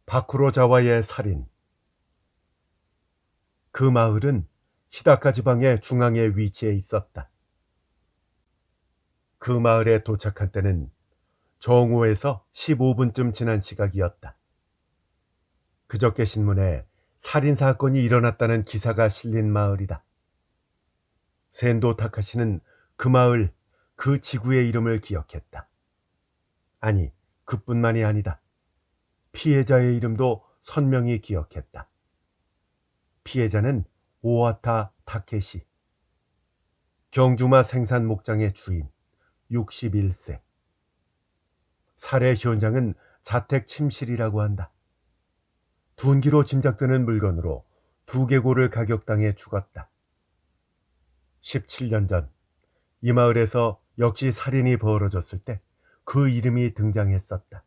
바쿠로자와의 살인. 그 마을은 히다카 지방의 중앙에 위치해 있었다. 그 마을에 도착한 때는 정오에서 15분쯤 지난 시각이었다. 그저께 신문에 살인사건이 일어났다는 기사가 실린 마을이다. 센도 타카시는 그 마을, 그 지구의 이름을 기억했다. 아니, 그뿐만이 아니다. 피해자의 이름도 선명히 기억했다. 피해자는 오와타 타케시, 경주마 생산 목장의 주인, 61세. 살해 현장은 자택 침실이라고 한다. 둔기로 짐작되는 물건으로 두개골을 가격당해 죽었다. 17년 전 이 마을에서 역시 살인이 벌어졌을 때 그 이름이 등장했었다.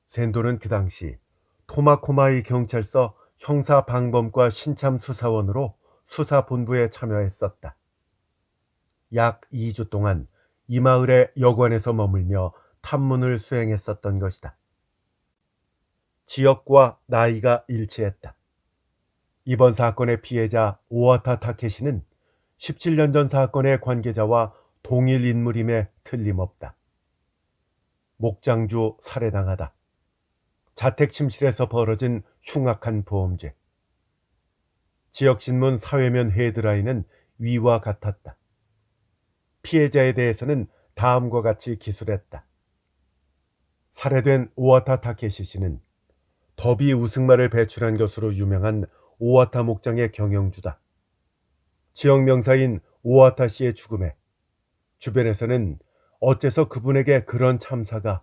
센도는 그 당시 토마코마이 경찰서 형사방범과 신참수사원으로 수사본부에 참여했었다. 약 2주 동안 이 마을의 여관에서 머물며 탐문을 수행했었던 것이다. 지역과 나이가 일치했다. 이번 사건의 피해자 오와타 타케시는 17년 전 사건의 관계자와 동일 인물임에 틀림없다. 목장주 살해당하다. 자택 침실에서 벌어진 흉악한 범죄. 지역신문 사회면 헤드라인은 위와 같았다. 피해자에 대해서는 다음과 같이 기술했다. 살해된 오와타 타케시 씨는 더비 우승마를 배출한 것으로 유명한 오와타 목장의 경영주다. 지역 명사인 오와타 씨의 죽음에 주변에서는 어째서 그분에게 그런 참사가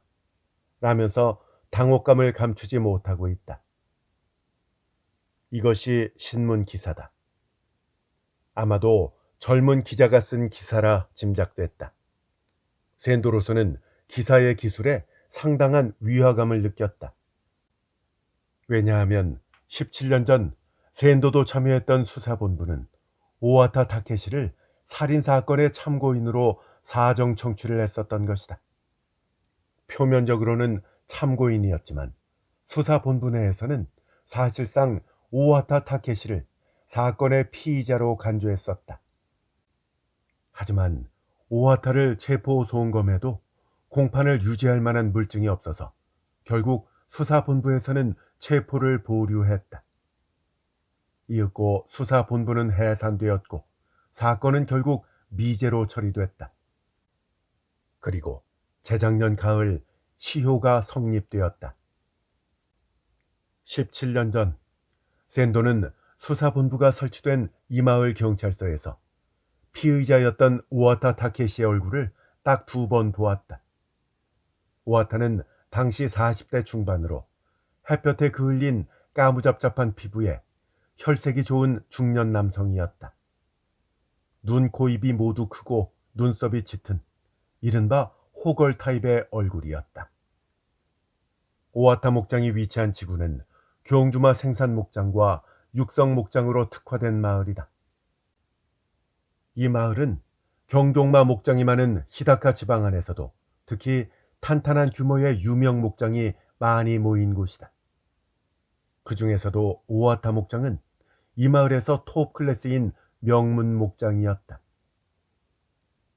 라면서 당혹감을 감추지 못하고 있다. 이것이 신문 기사다. 아마도 젊은 기자가 쓴 기사라 짐작됐다. 센도로서는 기사의 기술에 상당한 위화감을 느꼈다. 왜냐하면 17년 전 센도도 참여했던 수사본부는 오와타 타케시를 살인사건의 참고인으로 사정 청취를 했었던 것이다. 표면적으로는 참고인이었지만 수사본부 내에서는 사실상 오와타 타케시를 사건의 피의자로 간주했었다. 하지만 오와타를 체포소송검에도 공판을 유지할 만한 물증이 없어서 결국 수사본부에서는 체포를 보류했다. 이윽고 수사본부는 해산되었고 사건은 결국 미제로 처리됐다. 그리고 재작년 가을 시효가 성립되었다. 17년 전 센도는 수사본부가 설치된 이마을 경찰서에서 피의자였던 오와타 타케시의 얼굴을 딱 2번 보았다. 오와타는 당시 40대 중반으로 햇볕에 그을린 까무잡잡한 피부에 혈색이 좋은 중년 남성이었다. 눈, 코, 입이 모두 크고 눈썹이 짙은 이른바 호걸 타입의 얼굴이었다. 오와타 목장이 위치한 지구는 경주마 생산 목장과 육성 목장으로 특화된 마을이다. 이 마을은 경종마 목장이 많은 히다카 지방 안에서도 특히 탄탄한 규모의 유명 목장이 많이 모인 곳이다. 그 중에서도 오와타 목장은 이 마을에서 톱 클래스인 명문 목장이었다.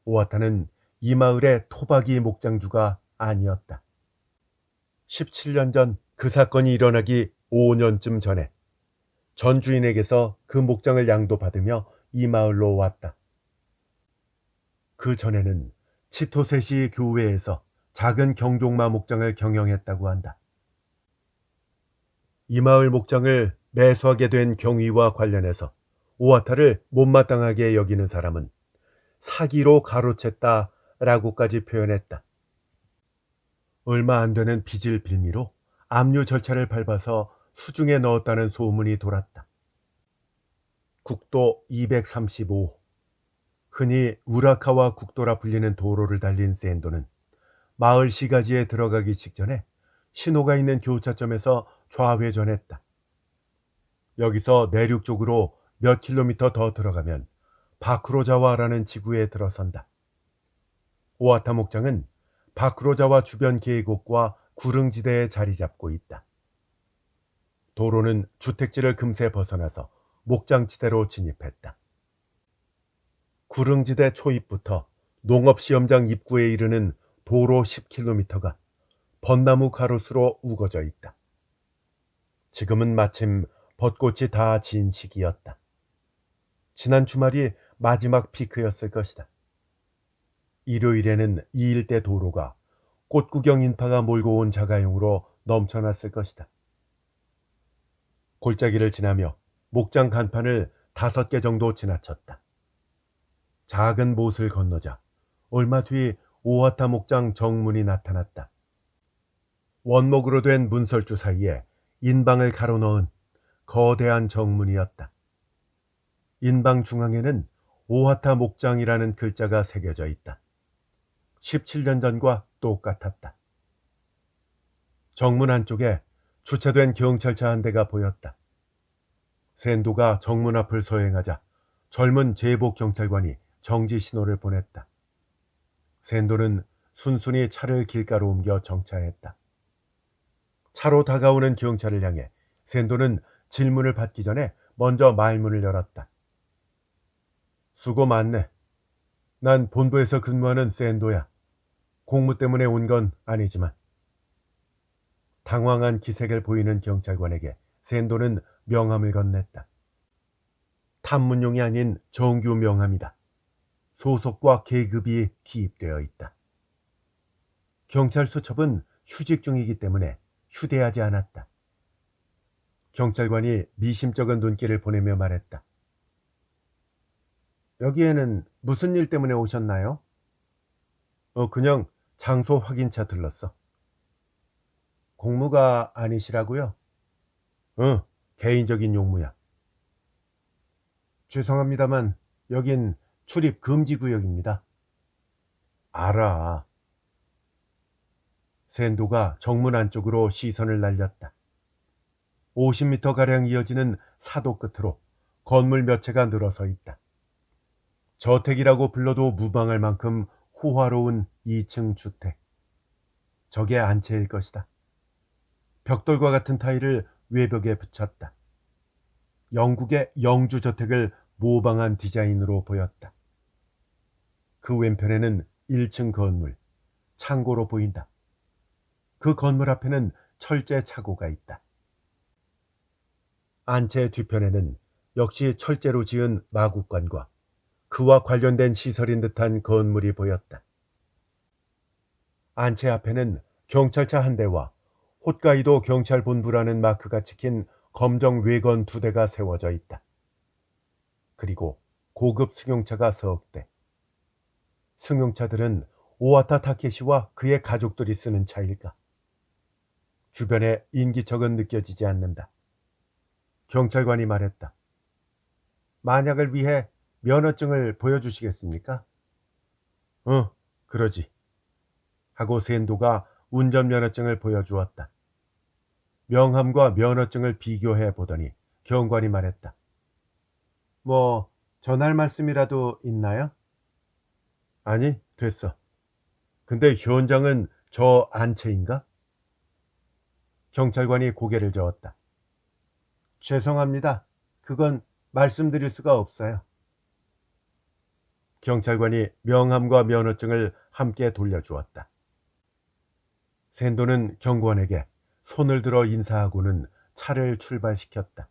오와타는 이 마을의 토박이 목장주가 아니었다. 17년 전 그 사건이 일어나기 5년쯤 전에 전 주인에게서 그 목장을 양도받으며 이 마을로 왔다. 그 전에는 치토세시 교회에서 작은 경종마 목장을 경영했다고 한다. 이 마을 목장을 매수하게 된 경위와 관련해서 오와타를 못마땅하게 여기는 사람은 사기로 가로챘다라고까지 표현했다. 얼마 안 되는 빚을 빌미로 압류 절차를 밟아서 수중에 넣었다는 소문이 돌았다. 국도 235, 흔히 우라카와 국도라 불리는 도로를 달린 센도는 마을 시가지에 들어가기 직전에 신호가 있는 교차점에서 좌회전했다. 여기서 내륙 쪽으로 몇 킬로미터 더 들어가면 바쿠로자와라는 지구에 들어선다. 오와타 목장은 바쿠로자와 주변 계곡과 구릉지대에 자리 잡고 있다. 도로는 주택지를 금세 벗어나서 목장지대로 진입했다. 구릉지대 초입부터 농업시험장 입구에 이르는 도로 10km가 벚나무 가로수로 우거져 있다. 지금은 마침 벚꽃이 다 진 시기였다. 지난 주말이 마지막 피크였을 것이다. 일요일에는 이 일대 도로가 꽃구경 인파가 몰고 온 자가용으로 넘쳐났을 것이다. 골짜기를 지나며 목장 간판을 5개 정도 지나쳤다. 작은 못을 건너자 얼마 뒤 오하타 목장 정문이 나타났다. 원목으로 된 문설주 사이에 인방을 가로넣은 거대한 정문이었다. 인방 중앙에는 오하타 목장이라는 글자가 새겨져 있다. 17년 전과 똑같았다. 정문 안쪽에 주차된 경찰차 한 대가 보였다. 센도가 정문 앞을 서행하자 젊은 제복 경찰관이 정지 신호를 보냈다. 센도는 순순히 차를 길가로 옮겨 정차했다. 차로 다가오는 경찰을 향해 센도는 질문을 받기 전에 먼저 말문을 열었다. 수고 많네. 난 본부에서 근무하는 센도야. 공무 때문에 온 건 아니지만. 당황한 기색을 보이는 경찰관에게 센도는 명함을 건넸다. 탐문용이 아닌 정규 명함이다. 소속과 계급이 기입되어 있다. 경찰 수첩은 휴직 중이기 때문에 휴대하지 않았다. 경찰관이 미심쩍은 눈길을 보내며 말했다. 여기에는 무슨 일 때문에 오셨나요? 그냥 장소 확인차 들렀어. 공무가 아니시라고요? 개인적인 용무야. 죄송합니다만 여긴 출입 금지 구역입니다. 알아. 센도가 정문 안쪽으로 시선을 날렸다. 50m가량 이어지는 사도 끝으로 건물 몇 채가 늘어서 있다. 저택이라고 불러도 무방할 만큼 호화로운 2층 주택. 저게 안채일 것이다. 벽돌과 같은 타일을 외벽에 붙였다. 영국의 영주저택을 모방한 디자인으로 보였다. 그 왼편에는 1층 건물, 창고로 보인다. 그 건물 앞에는 철제 차고가 있다. 안채 뒤편에는 역시 철제로 지은 마국관과 그와 관련된 시설인 듯한 건물이 보였다. 안채 앞에는 경찰차 한 대와 홋카이도 경찰본부라는 마크가 찍힌 검정 외건 2대가 세워져 있다. 그리고 고급 승용차가 석 대. 승용차들은 오하타 타케시와 그의 가족들이 쓰는 차일까? 주변에 인기척은 느껴지지 않는다. 경찰관이 말했다. 만약을 위해 면허증을 보여주시겠습니까? 그러지. 하고 센도가 운전면허증을 보여주었다. 명함과 면허증을 비교해 보더니 경관이 말했다. 뭐 전할 말씀이라도 있나요? 아니, 됐어. 근데 현장은 저 안채인가? 경찰관이 고개를 저었다. 죄송합니다. 그건 말씀드릴 수가 없어요. 경찰관이 명함과 면허증을 함께 돌려주었다. 센도는 경관에게 손을 들어 인사하고는 차를 출발시켰다.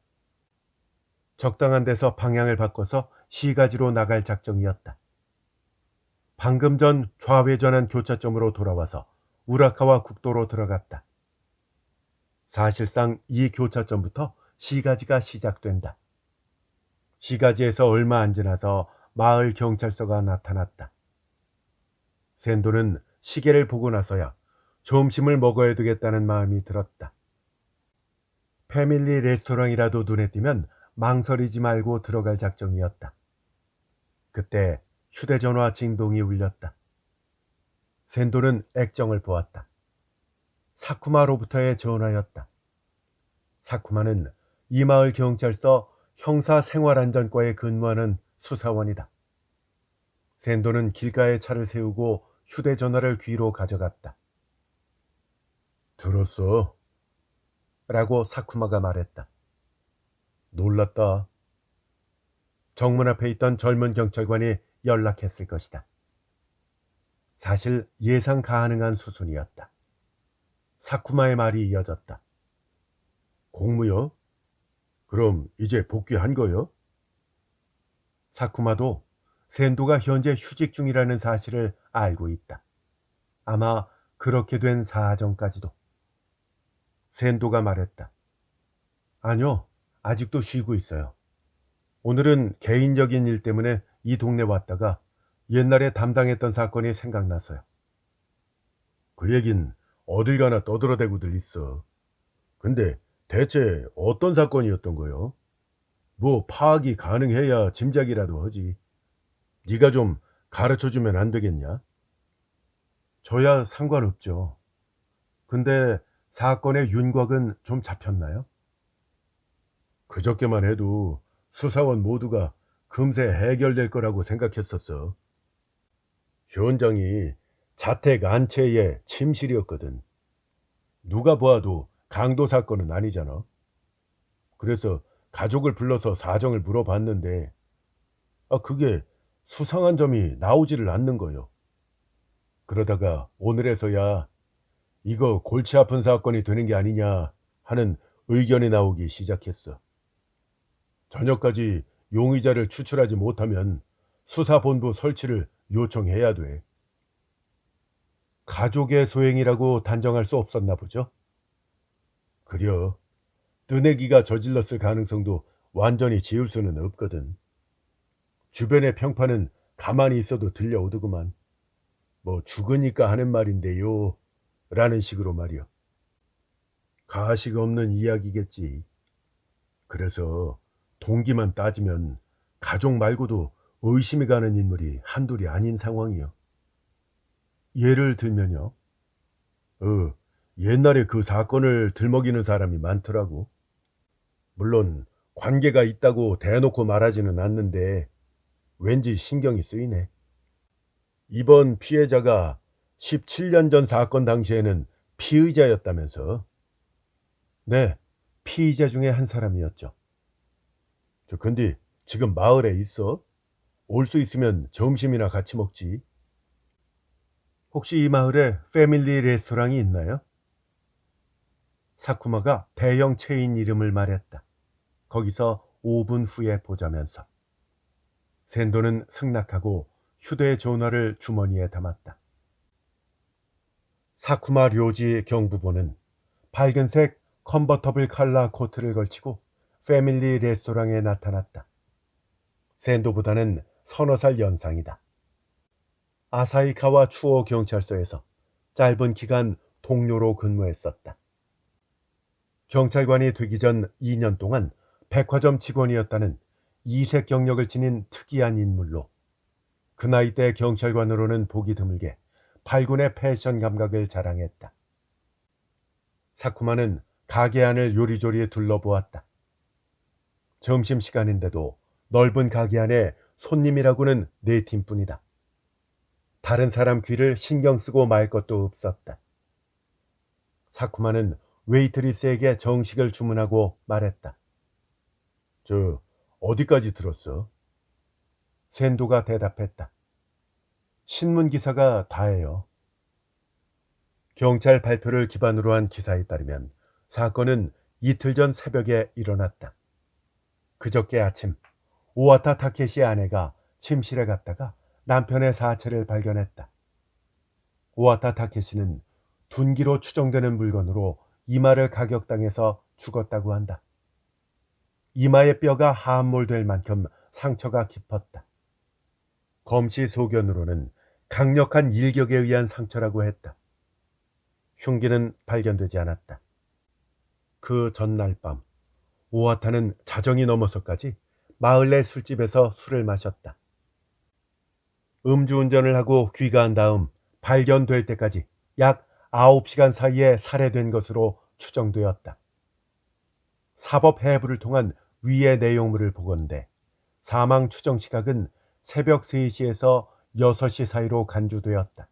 적당한 데서 방향을 바꿔서 시가지로 나갈 작정이었다. 방금 전 좌회전한 교차점으로 돌아와서 우라카와 국도로 들어갔다. 사실상 이 교차점부터 시가지가 시작된다. 시가지에서 얼마 안 지나서 마을 경찰서가 나타났다. 센도는 시계를 보고 나서야 점심을 먹어야 되겠다는 마음이 들었다. 패밀리 레스토랑이라도 눈에 띄면 망설이지 말고 들어갈 작정이었다. 그때 휴대전화 징동이 울렸다. 센도는 액정을 보았다. 사쿠마로부터의 전화였다. 사쿠마는 이 마을 경찰서 형사생활안전과에 근무하는 수사원이다. 센도는 길가에 차를 세우고 휴대전화를 귀로 가져갔다. 들었어? 라고 사쿠마가 말했다. 놀랐다. 정문 앞에 있던 젊은 경찰관이 연락했을 것이다. 사실 예상 가능한 수순이었다. 사쿠마의 말이 이어졌다. 공무요? 그럼 이제 복귀한 거요? 사쿠마도 센도가 현재 휴직 중이라는 사실을 알고 있다. 아마 그렇게 된 사정까지도. 센도가 말했다. 아니요, 아직도 쉬고 있어요. 오늘은 개인적인 일 때문에 이 동네 왔다가 옛날에 담당했던 사건이 생각나서요. 그 얘긴 어딜 가나 떠들어대고들 있어. 근데 대체 어떤 사건이었던 거요? 뭐 파악이 가능해야 짐작이라도 하지. 네가 좀 가르쳐주면 안 되겠냐? 저야 상관없죠. 근데 사건의 윤곽은 좀 잡혔나요? 그저께만 해도 수사원 모두가 금세 해결될 거라고 생각했었어. 현장이 자택 안채의 침실이었거든. 누가 보아도 강도 사건은 아니잖아. 그래서 가족을 불러서 사정을 물어봤는데 그게 수상한 점이 나오지를 않는 거요. 그러다가 오늘에서야 이거 골치 아픈 사건이 되는 게 아니냐 하는 의견이 나오기 시작했어. 저녁까지 용의자를 추출하지 못하면 수사본부 설치를 요청해야 돼. 가족의 소행이라고 단정할 수 없었나 보죠? 그려. 뜨내기가 저질렀을 가능성도 완전히 지울 수는 없거든. 주변의 평판은 가만히 있어도 들려오더구만. 뭐 죽으니까 하는 말인데요. 라는 식으로 말이요. 가식 없는 이야기겠지. 그래서 동기만 따지면 가족 말고도 의심이 가는 인물이 한둘이 아닌 상황이요. 예를 들면요. 옛날에 그 사건을 들먹이는 사람이 많더라고. 물론 관계가 있다고 대놓고 말하지는 않는데 왠지 신경이 쓰이네. 이번 피해자가 17년 전 사건 당시에는 피의자였다면서. 네, 피의자 중에 한 사람이었죠. 근데 지금 마을에 있어? 올 수 있으면 점심이나 같이 먹지. 혹시 이 마을에 패밀리 레스토랑이 있나요? 사쿠마가 대형 체인 이름을 말했다. 거기서 5분 후에 보자면서. 센도는 승낙하고 휴대전화를 주머니에 담았다. 사쿠마 료지 경부보는 밝은색 컨버터블 컬러 코트를 걸치고 패밀리 레스토랑에 나타났다. 센도보다는 서너 살 연상이다. 아사히카와 추오 경찰서에서 짧은 기간 동료로 근무했었다. 경찰관이 되기 전 2년 동안 백화점 직원이었다는 이색 경력을 지닌 특이한 인물로 그 나이 때 경찰관으로는 보기 드물게 발군의 패션 감각을 자랑했다. 사쿠마는 가게 안을 요리조리 둘러보았다. 점심시간인데도 넓은 가게 안에 손님이라고는 4팀뿐이다. 다른 사람 귀를 신경 쓰고 말 것도 없었다. 사쿠마는 웨이트리스에게 정식을 주문하고 말했다. 저 어디까지 들었어? 센도가 대답했다. 신문 기사가 다예요. 경찰 발표를 기반으로 한 기사에 따르면 사건은 이틀 전 새벽에 일어났다. 그저께 아침 오와타 타케시의 아내가 침실에 갔다가 남편의 사체를 발견했다. 오와타 타케시는 둔기로 추정되는 물건으로 이마를 가격당해서 죽었다고 한다. 이마의 뼈가 함몰될 만큼 상처가 깊었다. 검시 소견으로는 강력한 일격에 의한 상처라고 했다. 흉기는 발견되지 않았다. 그 전날 밤 오와타는 자정이 넘어서까지 마을 내 술집에서 술을 마셨다. 음주운전을 하고 귀가한 다음 발견될 때까지 약 9시간 사이에 살해된 것으로 추정되었다. 사법 해부를 통한 위의 내용물을 보건대 사망 추정 시각은 새벽 3시에서 6시 사이로 간주되었다.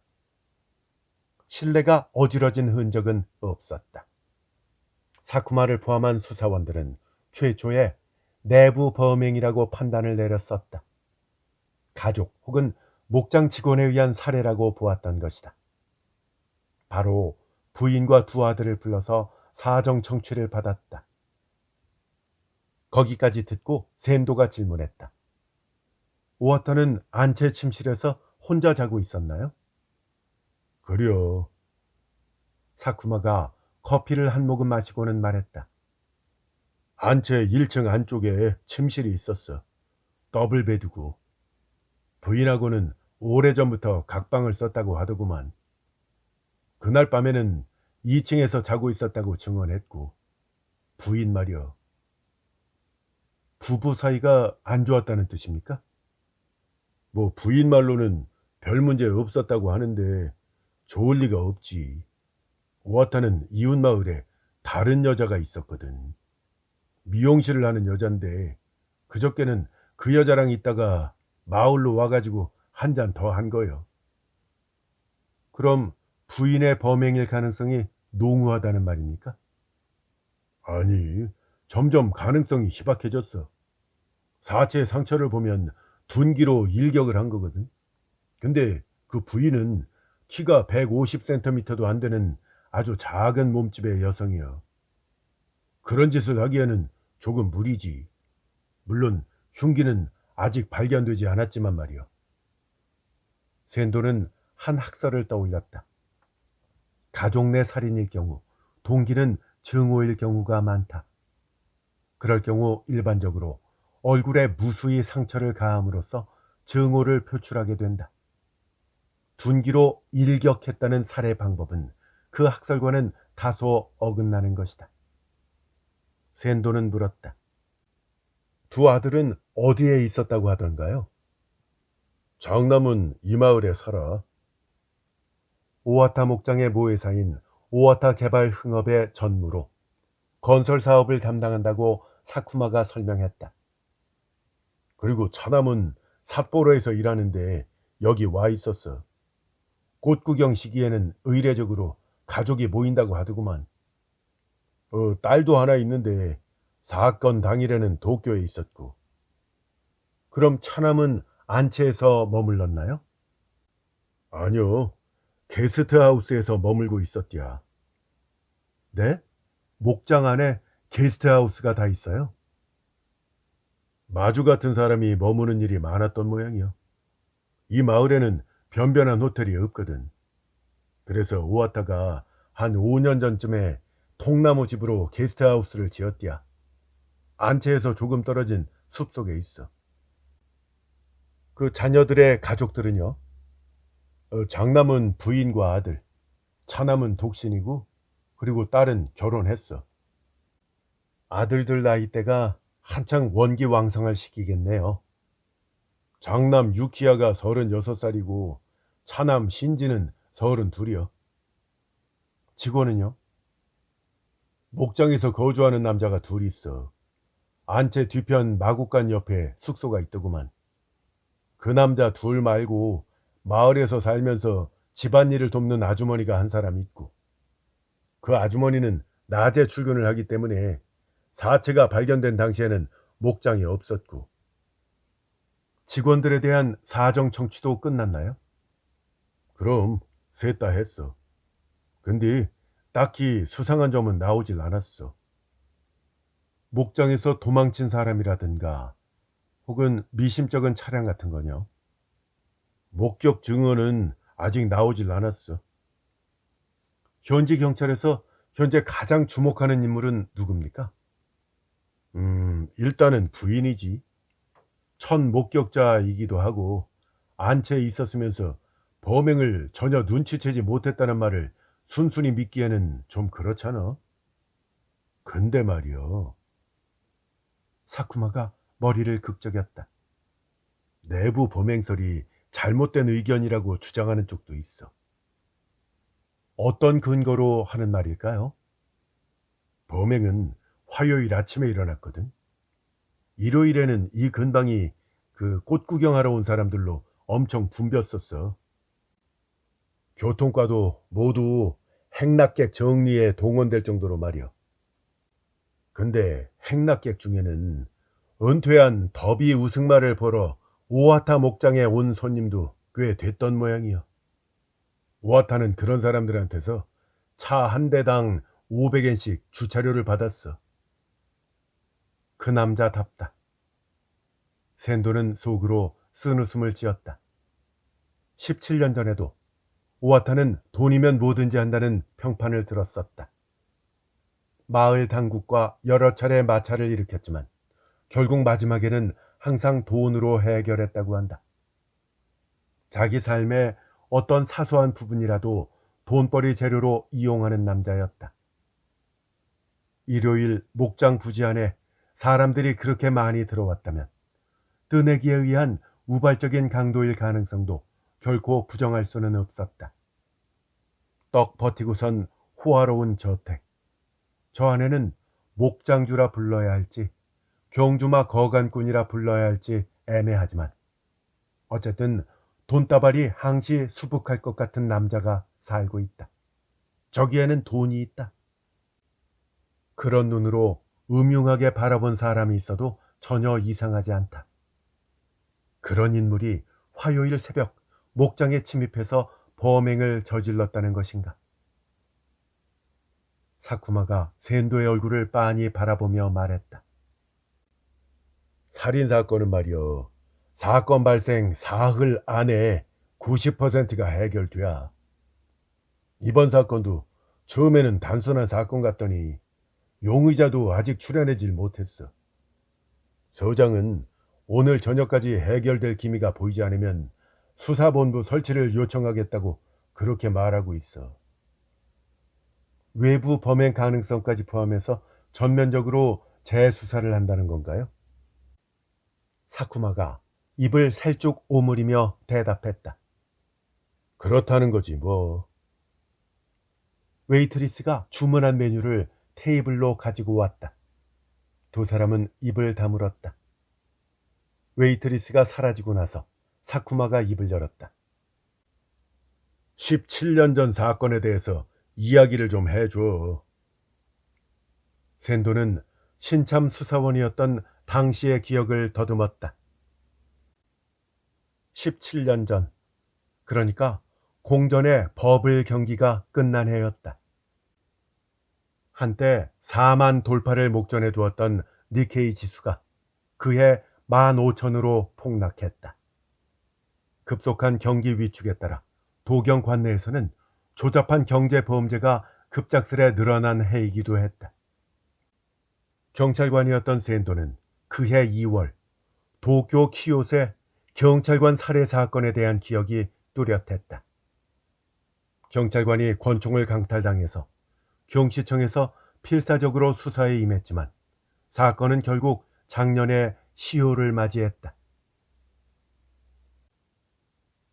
실내가 어지러진 흔적은 없었다. 사쿠마를 포함한 수사원들은 최초의 내부 범행이라고 판단을 내렸었다. 가족 혹은 목장 직원에 의한 살해라고 보았던 것이다. 바로 부인과 두 아들을 불러서 사정 청취를 받았다. 거기까지 듣고 샌도가 질문했다. 오와타는 안채 침실에서 혼자 자고 있었나요? 그려. 사쿠마가 커피를 한 모금 마시고는 말했다. 안채 1층 안쪽에 침실이 있었어. 더블 베드고. 부인하고는 오래전부터 각방을 썼다고 하더구만. 그날 밤에는 2층에서 자고 있었다고 증언했고. 부인 말이여. 부부 사이가 안 좋았다는 뜻입니까? 뭐 부인 말로는 별 문제 없었다고 하는데 좋을 리가 없지. 오와타는 이웃 마을에 다른 여자가 있었거든. 미용실을 하는 여잔데 그저께는 그 여자랑 있다가 마을로 와가지고 한 잔 더 한 거요. 그럼 부인의 범행일 가능성이 농후하다는 말입니까? 아니, 점점 가능성이 희박해졌어. 사체 상처를 보면 둔기로 일격을 한 거거든. 근데 그 부인은 키가 150cm도 안 되는 아주 작은 몸집의 여성이여. 그런 짓을 하기에는 조금 무리지. 물론 흉기는 아직 발견되지 않았지만 말이여. 샌도는 한 학설을 떠올렸다. 가족 내 살인일 경우 동기는 증오일 경우가 많다. 그럴 경우 일반적으로 얼굴에 무수히 상처를 가함으로써 증오를 표출하게 된다. 둔기로 일격했다는 살해 방법은 그 학설과는 다소 어긋나는 것이다. 샌도는 물었다. 두 아들은 어디에 있었다고 하던가요? 장남은 이 마을에 살아. 오와타 목장의 모회사인 오와타 개발 흥업의 전무로 건설 사업을 담당한다고 사쿠마가 설명했다. 그리고 차남은 삿포로에서 일하는데 여기 와 있었어. 꽃 구경 시기에는 의례적으로 가족이 모인다고 하더구만. 딸도 하나 있는데 사건 당일에는 도쿄에 있었고. 그럼 차남은 안채에서 머물렀나요? 아니요. 게스트하우스에서 머물고 있었디야. 네? 목장 안에 게스트하우스가 다 있어요? 마주 같은 사람이 머무는 일이 많았던 모양이요. 이 마을에는 변변한 호텔이 없거든. 그래서 오와타가 한 5년 전쯤에 통나무 집으로 게스트하우스를 지었디야. 안채에서 조금 떨어진 숲속에 있어. 그 자녀들의 가족들은요? 장남은 부인과 아들, 차남은 독신이고, 그리고 딸은 결혼했어. 아들들 나이대가 한창 원기왕성할 시기겠네요. 장남 유키야가 36살이고 차남 신지는 32이요. 직원은요? 목장에서 거주하는 남자가 둘 있어. 안채 뒤편 마구간 옆에 숙소가 있더구만. 그 남자 둘 말고 마을에서 살면서 집안일을 돕는 아주머니가 한 사람 있고, 그 아주머니는 낮에 출근을 하기 때문에 사체가 발견된 당시에는 목장이 없었고. 직원들에 대한 사정 청취도 끝났나요? 그럼 셋 다 했어. 근데 딱히 수상한 점은 나오질 않았어. 목장에서 도망친 사람이라든가 혹은 미심쩍은 차량 같은 거요. 목격 증언은 아직 나오질 않았어. 현지 경찰에서 현재 가장 주목하는 인물은 누굽니까? 일단은 부인이지. 첫 목격자이기도 하고 안채에 있었으면서 범행을 전혀 눈치채지 못했다는 말을 순순히 믿기에는 좀 그렇잖아. 근데 말이여. 사쿠마가 머리를 극적였다. 내부 범행설이 잘못된 의견이라고 주장하는 쪽도 있어. 어떤 근거로 하는 말일까요? 범행은 화요일 아침에 일어났거든. 일요일에는 이 근방이 그 꽃 구경하러 온 사람들로 엄청 붐볐었어. 교통과도 모두 행락객 정리에 동원될 정도로 말이야. 근데 행락객 중에는 은퇴한 더비 우승마를 보러 오하타 목장에 온 손님도 꽤 됐던 모양이요. 오하타는 그런 사람들한테서 차 한 대당 500엔씩 주차료를 받았어. 그 남자답다. 샌도는 속으로 쓴웃음을 지었다. 17년 전에도 오하타는 돈이면 뭐든지 한다는 평판을 들었었다. 마을 당국과 여러 차례 마찰을 일으켰지만 결국 마지막에는 항상 돈으로 해결했다고 한다. 자기 삶의 어떤 사소한 부분이라도 돈벌이 재료로 이용하는 남자였다. 일요일 목장 부지 안에 사람들이 그렇게 많이 들어왔다면 뜨내기에 의한 우발적인 강도일 가능성도 결코 부정할 수는 없었다. 떡 버티고선 호화로운 저택. 저 안에는 목장주라 불러야 할지 경주마 거간꾼이라 불러야 할지 애매하지만 어쨌든 돈다발이 항시 수북할 것 같은 남자가 살고 있다. 저기에는 돈이 있다. 그런 눈으로 음흉하게 바라본 사람이 있어도 전혀 이상하지 않다. 그런 인물이 화요일 새벽 목장에 침입해서 범행을 저질렀다는 것인가? 사쿠마가 샌도의 얼굴을 빤히 바라보며 말했다. 살인사건은 말이여, 사건 발생 사흘 안에 90%가 해결돼야. 이번 사건도 처음에는 단순한 사건 같더니 용의자도 아직 출연하질 못했어. 서장은 오늘 저녁까지 해결될 기미가 보이지 않으면 수사본부 설치를 요청하겠다고 그렇게 말하고 있어. 외부 범행 가능성까지 포함해서 전면적으로 재수사를 한다는 건가요? 사쿠마가 입을 살쭉 오므리며 대답했다. 그렇다는 거지 뭐. 웨이트리스가 주문한 메뉴를 테이블로 가지고 왔다. 두 사람은 입을 다물었다. 웨이트리스가 사라지고 나서 사쿠마가 입을 열었다. 17년 전 사건에 대해서 이야기를 좀 해줘. 샌도는 신참 수사원이었던 당시의 기억을 더듬었다. 17년 전, 그러니까 공전의 버블 경기가 끝난 해였다. 한때 4만 돌파를 목전에 두었던 니케이 지수가 그해 15,000으로 폭락했다. 급속한 경기 위축에 따라 도경 관내에서는 조잡한 경제 범죄가 급작스레 늘어난 해이기도 했다. 경찰관이었던 샌도는 그해 2월 도쿄 키요세 경찰관 살해 사건에 대한 기억이 뚜렷했다. 경찰관이 권총을 강탈당해서 경시청에서 필사적으로 수사에 임했지만 사건은 결국 작년에 시효를 맞이했다.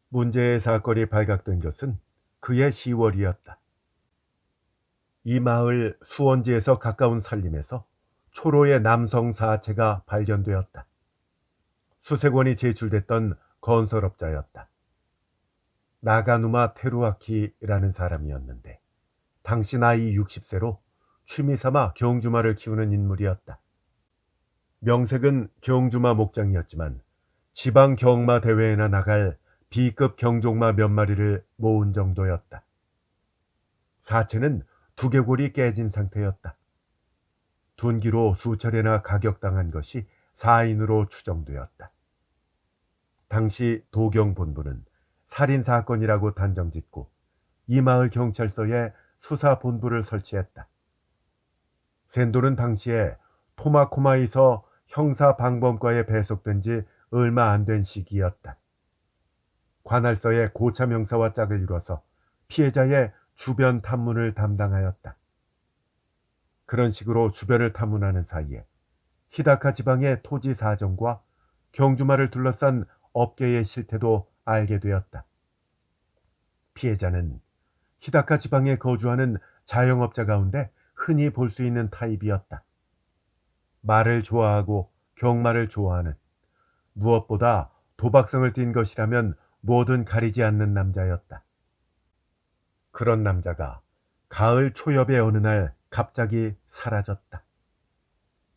문제의 사건이 발각된 것은 그해 10월이었다. 이 마을 수원지에서 가까운 산림에서 초로의 남성 사체가 발견되었다. 수색원이 제출됐던 건설업자였다. 나가누마 테루아키라는 사람이었는데 당시 나이 60세로 취미삼아 경주마를 키우는 인물이었다. 명색은 경주마 목장이었지만 지방 경마 대회에나 나갈 B급 경종마 몇 마리를 모은 정도였다. 사체는 두개골이 깨진 상태였다. 둔기로 수차례나 가격당한 것이 사인으로 추정되었다. 당시 도경본부는 살인사건이라고 단정짓고 이 마을 경찰서에 수사본부를 설치했다. 샌도는 당시에 토마코마에서 형사방범과에 배속된 지 얼마 안 된 시기였다. 관할서의 고참 형사와 짝을 이뤄서 피해자의 주변 탐문을 담당하였다. 그런 식으로 주변을 탐문하는 사이에 히다카 지방의 토지 사정과 경주마를 둘러싼 업계의 실태도 알게 되었다. 피해자는 히다카 지방에 거주하는 자영업자 가운데 흔히 볼 수 있는 타입이었다. 말을 좋아하고 경마를 좋아하는, 무엇보다 도박성을 띤 것이라면 뭐든 가리지 않는 남자였다. 그런 남자가 가을 초엽의 어느 날 갑자기 사라졌다.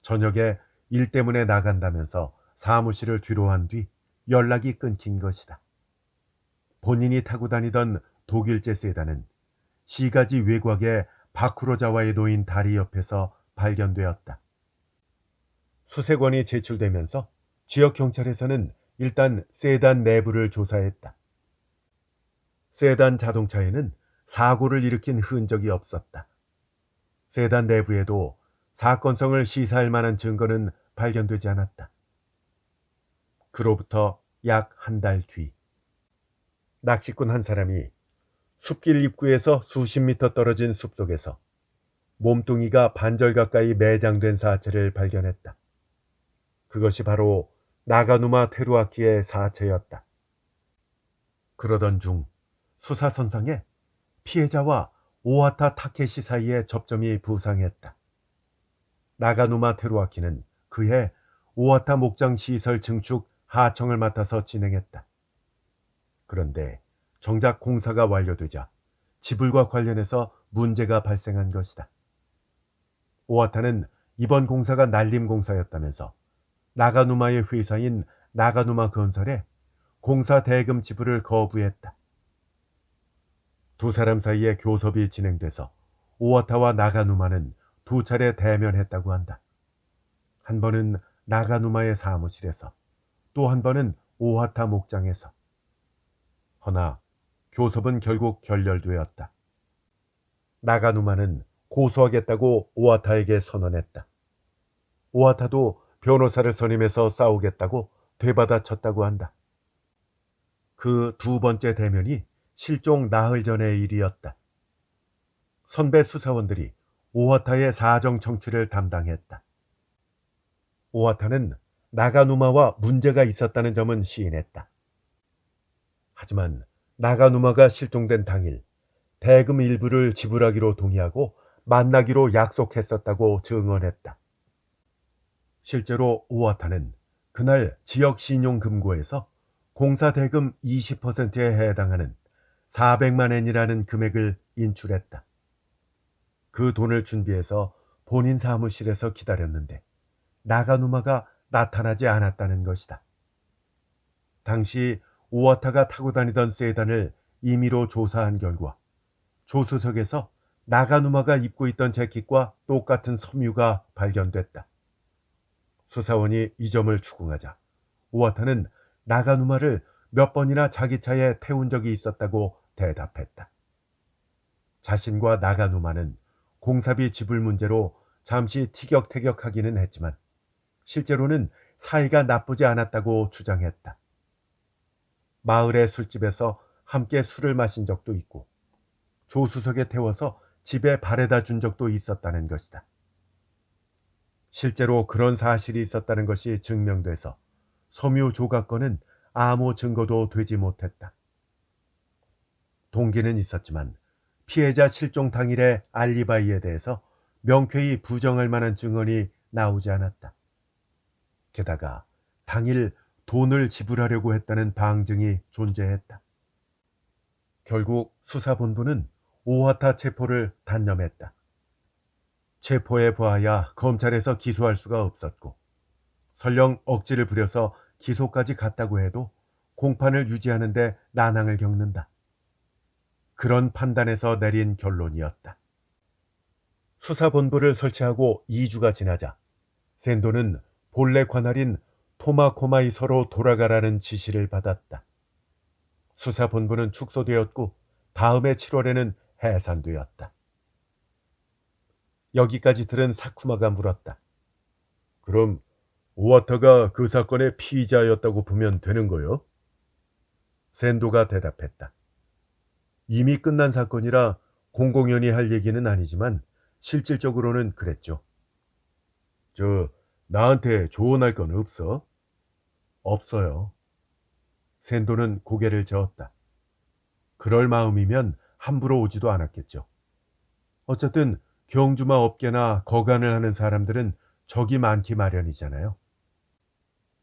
저녁에 일 때문에 나간다면서 사무실을 뒤로 한 뒤 연락이 끊긴 것이다. 본인이 타고 다니던 독일제 세단은 시가지 외곽의 바쿠로자와에 놓인 다리 옆에서 발견되었다. 수색원이 제출되면서 지역 경찰에서는 일단 세단 내부를 조사했다. 세단 자동차에는 사고를 일으킨 흔적이 없었다. 세단 내부에도 사건성을 시사할 만한 증거는 발견되지 않았다. 그로부터 약 한 달 뒤, 낚시꾼 한 사람이 숲길 입구에서 수십 미터 떨어진 숲속에서 몸뚱이가 반절 가까이 매장된 사체를 발견했다. 그것이 바로 나가누마 테루아키의 사체였다. 그러던 중 수사선상에 피해자와 오하타 타케시 사이에 접점이 부상했다. 나가누마 테루아키는 그해 오하타 목장 시설 증축 하청을 맡아서 진행했다. 그런데 정작 공사가 완료되자 지불과 관련해서 문제가 발생한 것이다. 오하타는 이번 공사가 날림 공사였다면서 나가누마의 회사인 나가누마 건설에 공사 대금 지불을 거부했다. 두 사람 사이에 교섭이 진행돼서 오하타와 나가누마는 두 차례 대면했다고 한다. 한 번은 나가누마의 사무실에서, 또 한 번은 오하타 목장에서. 허나 교섭은 결국 결렬되었다. 나가누마는 고소하겠다고 오하타에게 선언했다. 오하타도 변호사를 선임해서 싸우겠다고 되받아쳤다고 한다. 그 두 번째 대면이 실종 나흘 전의 일이었다. 선배 수사원들이 오하타의 사정 청취를 담당했다. 오하타는 나가누마와 문제가 있었다는 점은 시인했다. 하지만 나가누마가 실종된 당일 대금 일부를 지불하기로 동의하고 만나기로 약속했었다고 증언했다. 실제로 오하타는 그날 지역 신용금고에서 공사 대금 20%에 해당하는 400만 엔이라는 금액을 인출했다. 그 돈을 준비해서 본인 사무실에서 기다렸는데 나가누마가 나타나지 않았다는 것이다. 당시 오하타가 타고 다니던 세단을 임의로 조사한 결과 조수석에서 나가누마가 입고 있던 재킷과 똑같은 섬유가 발견됐다. 수사원이 이 점을 추궁하자 오하타는 나가누마를 몇 번이나 자기 차에 태운 적이 있었다고 대답했다. 자신과 나가누마는 공사비 지불 문제로 잠시 티격태격하기는 했지만 실제로는 사이가 나쁘지 않았다고 주장했다. 마을의 술집에서 함께 술을 마신 적도 있고 조수석에 태워서 집에 바래다 준 적도 있었다는 것이다. 실제로 그런 사실이 있었다는 것이 증명돼서 섬유 조각건은 아무 증거도 되지 못했다. 동기는 있었지만 피해자 실종 당일의 알리바이에 대해서 명쾌히 부정할 만한 증언이 나오지 않았다. 게다가 당일 돈을 지불하려고 했다는 방증이 존재했다. 결국 수사본부는 오하타 체포를 단념했다. 체포해 보아야 검찰에서 기소할 수가 없었고 설령 억지를 부려서 기소까지 갔다고 해도 공판을 유지하는 데 난항을 겪는다. 그런 판단에서 내린 결론이었다. 수사본부를 설치하고 2주가 지나자 샌도는 본래 관할인 토마코마이서로 돌아가라는 지시를 받았다. 수사본부는 축소되었고 다음해 7월에는 해산되었다. 여기까지 들은 사쿠마가 물었다. 그럼 오하타가 그 사건의 피의자였다고 보면 되는 거요? 샌도가 대답했다. 이미 끝난 사건이라 공공연히 할 얘기는 아니지만 실질적으로는 그랬죠. 나한테 조언할 건 없어? 없어요. 샌도는 고개를 저었다. 그럴 마음이면 함부로 오지도 않았겠죠. 어쨌든 경주마 업계나 거간을 하는 사람들은 적이 많기 마련이잖아요.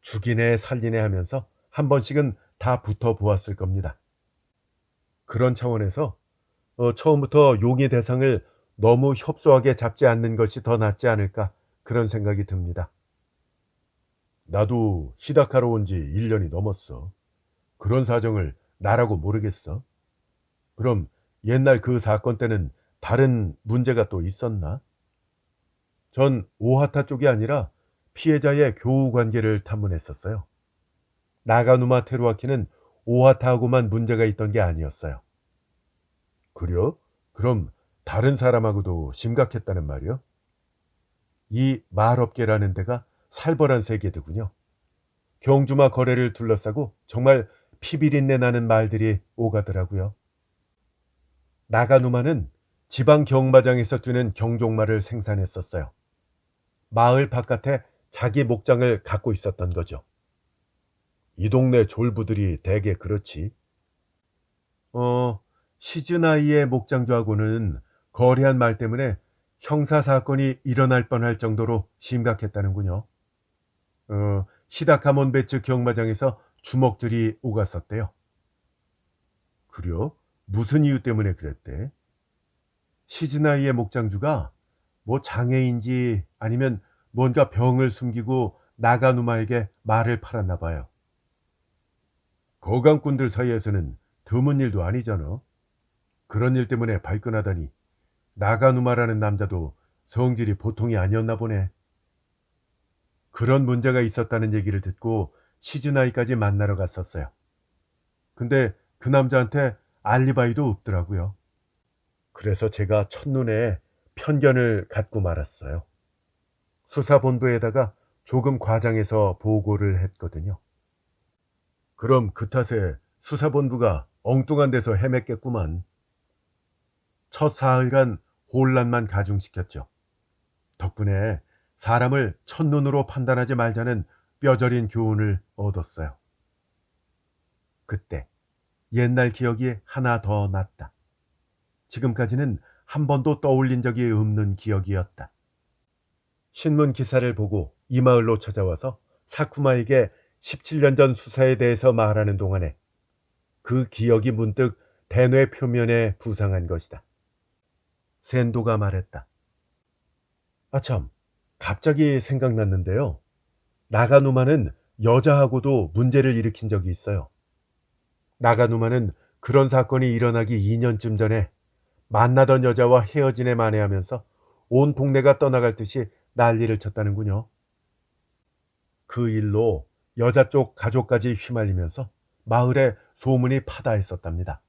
죽이네 살리네 하면서 한 번씩은 다 붙어 보았을 겁니다. 그런 차원에서 처음부터 용의 대상을 너무 협소하게 잡지 않는 것이 더 낫지 않을까 그런 생각이 듭니다. 나도 시다카로 온 지 1년이 넘었어. 그런 사정을 나라고 모르겠어. 그럼 옛날 그 사건 때는 다른 문제가 또 있었나? 전 오하타 쪽이 아니라 피해자의 교우 관계를 탐문했었어요. 나가누마 테루아키는 오하타하고만 문제가 있던 게 아니었어요. 그래요? 그럼 다른 사람하고도 심각했다는 말이요? 이 말업계라는 데가 살벌한 세계더군요. 경주마 거래를 둘러싸고 정말 피비린내 나는 말들이 오가더라고요. 나가누마는 지방 경마장에서 뛰는 경종마를 생산했었어요. 마을 바깥에 자기 목장을 갖고 있었던 거죠. 이 동네 졸부들이 대개 그렇지. 어, 시즈나이의 목장주하고는 거래한 말 때문에 형사사건이 일어날 뻔할 정도로 심각했다는군요. 히다카몬베츠 경마장에서 주먹들이 오갔었대요. 그래요? 무슨 이유 때문에 그랬대? 시즈나이의 목장주가 뭐 장애인지 아니면 뭔가 병을 숨기고 나가누마에게 말을 팔았나 봐요. 거강꾼들 사이에서는 드문 일도 아니잖아. 그런 일 때문에 발끈하다니 나가누마라는 남자도 성질이 보통이 아니었나 보네. 그런 문제가 있었다는 얘기를 듣고 시즈나이까지 만나러 갔었어요. 근데 그 남자한테 알리바이도 없더라고요. 그래서 제가 첫눈에 편견을 갖고 말았어요. 수사본부에다가 조금 과장해서 보고를 했거든요. 그럼 그 탓에 수사본부가 엉뚱한 데서 헤맸겠구만. 첫 사흘간 혼란만 가중시켰죠. 덕분에 사람을 첫눈으로 판단하지 말자는 뼈저린 교훈을 얻었어요. 그때 옛날 기억이 하나 더 났다. 지금까지는 한 번도 떠올린 적이 없는 기억이었다. 신문 기사를 보고 이 마을로 찾아와서 사쿠마에게 17년 전 수사에 대해서 말하는 동안에 그 기억이 문득 대뇌 표면에 부상한 것이다. 센도가 말했다. 아참, 갑자기 생각났는데요. 나가누마는 여자하고도 문제를 일으킨 적이 있어요. 나가누마는 그런 사건이 일어나기 2년쯤 전에 만나던 여자와 헤어지네 마네하면서 온 동네가 떠나갈 듯이 난리를 쳤다는군요. 그 일로 여자 쪽 가족까지 휘말리면서 마을에 소문이 파다했었답니다.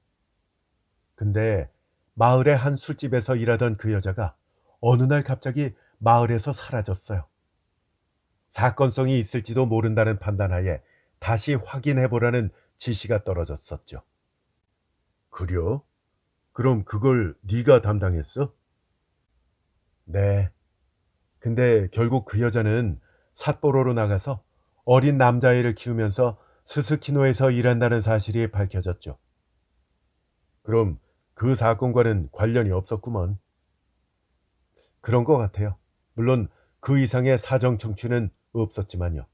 근데 마을의 한 술집에서 일하던 그 여자가 어느 날 갑자기 마을에서 사라졌어요. 사건성이 있을지도 모른다는 판단하에 다시 확인해 보라는 지시가 떨어졌었죠. 그려? 그럼 그걸 네가 담당했어? 네. 근데 결국 그 여자는 삿포로로 나가서 어린 남자아이를 키우면서 스스키노에서 일한다는 사실이 밝혀졌죠. 그럼 그 사건과는 관련이 없었구먼. 그런 것 같아요. 물론 그 이상의 사정 청취는 없었지만요.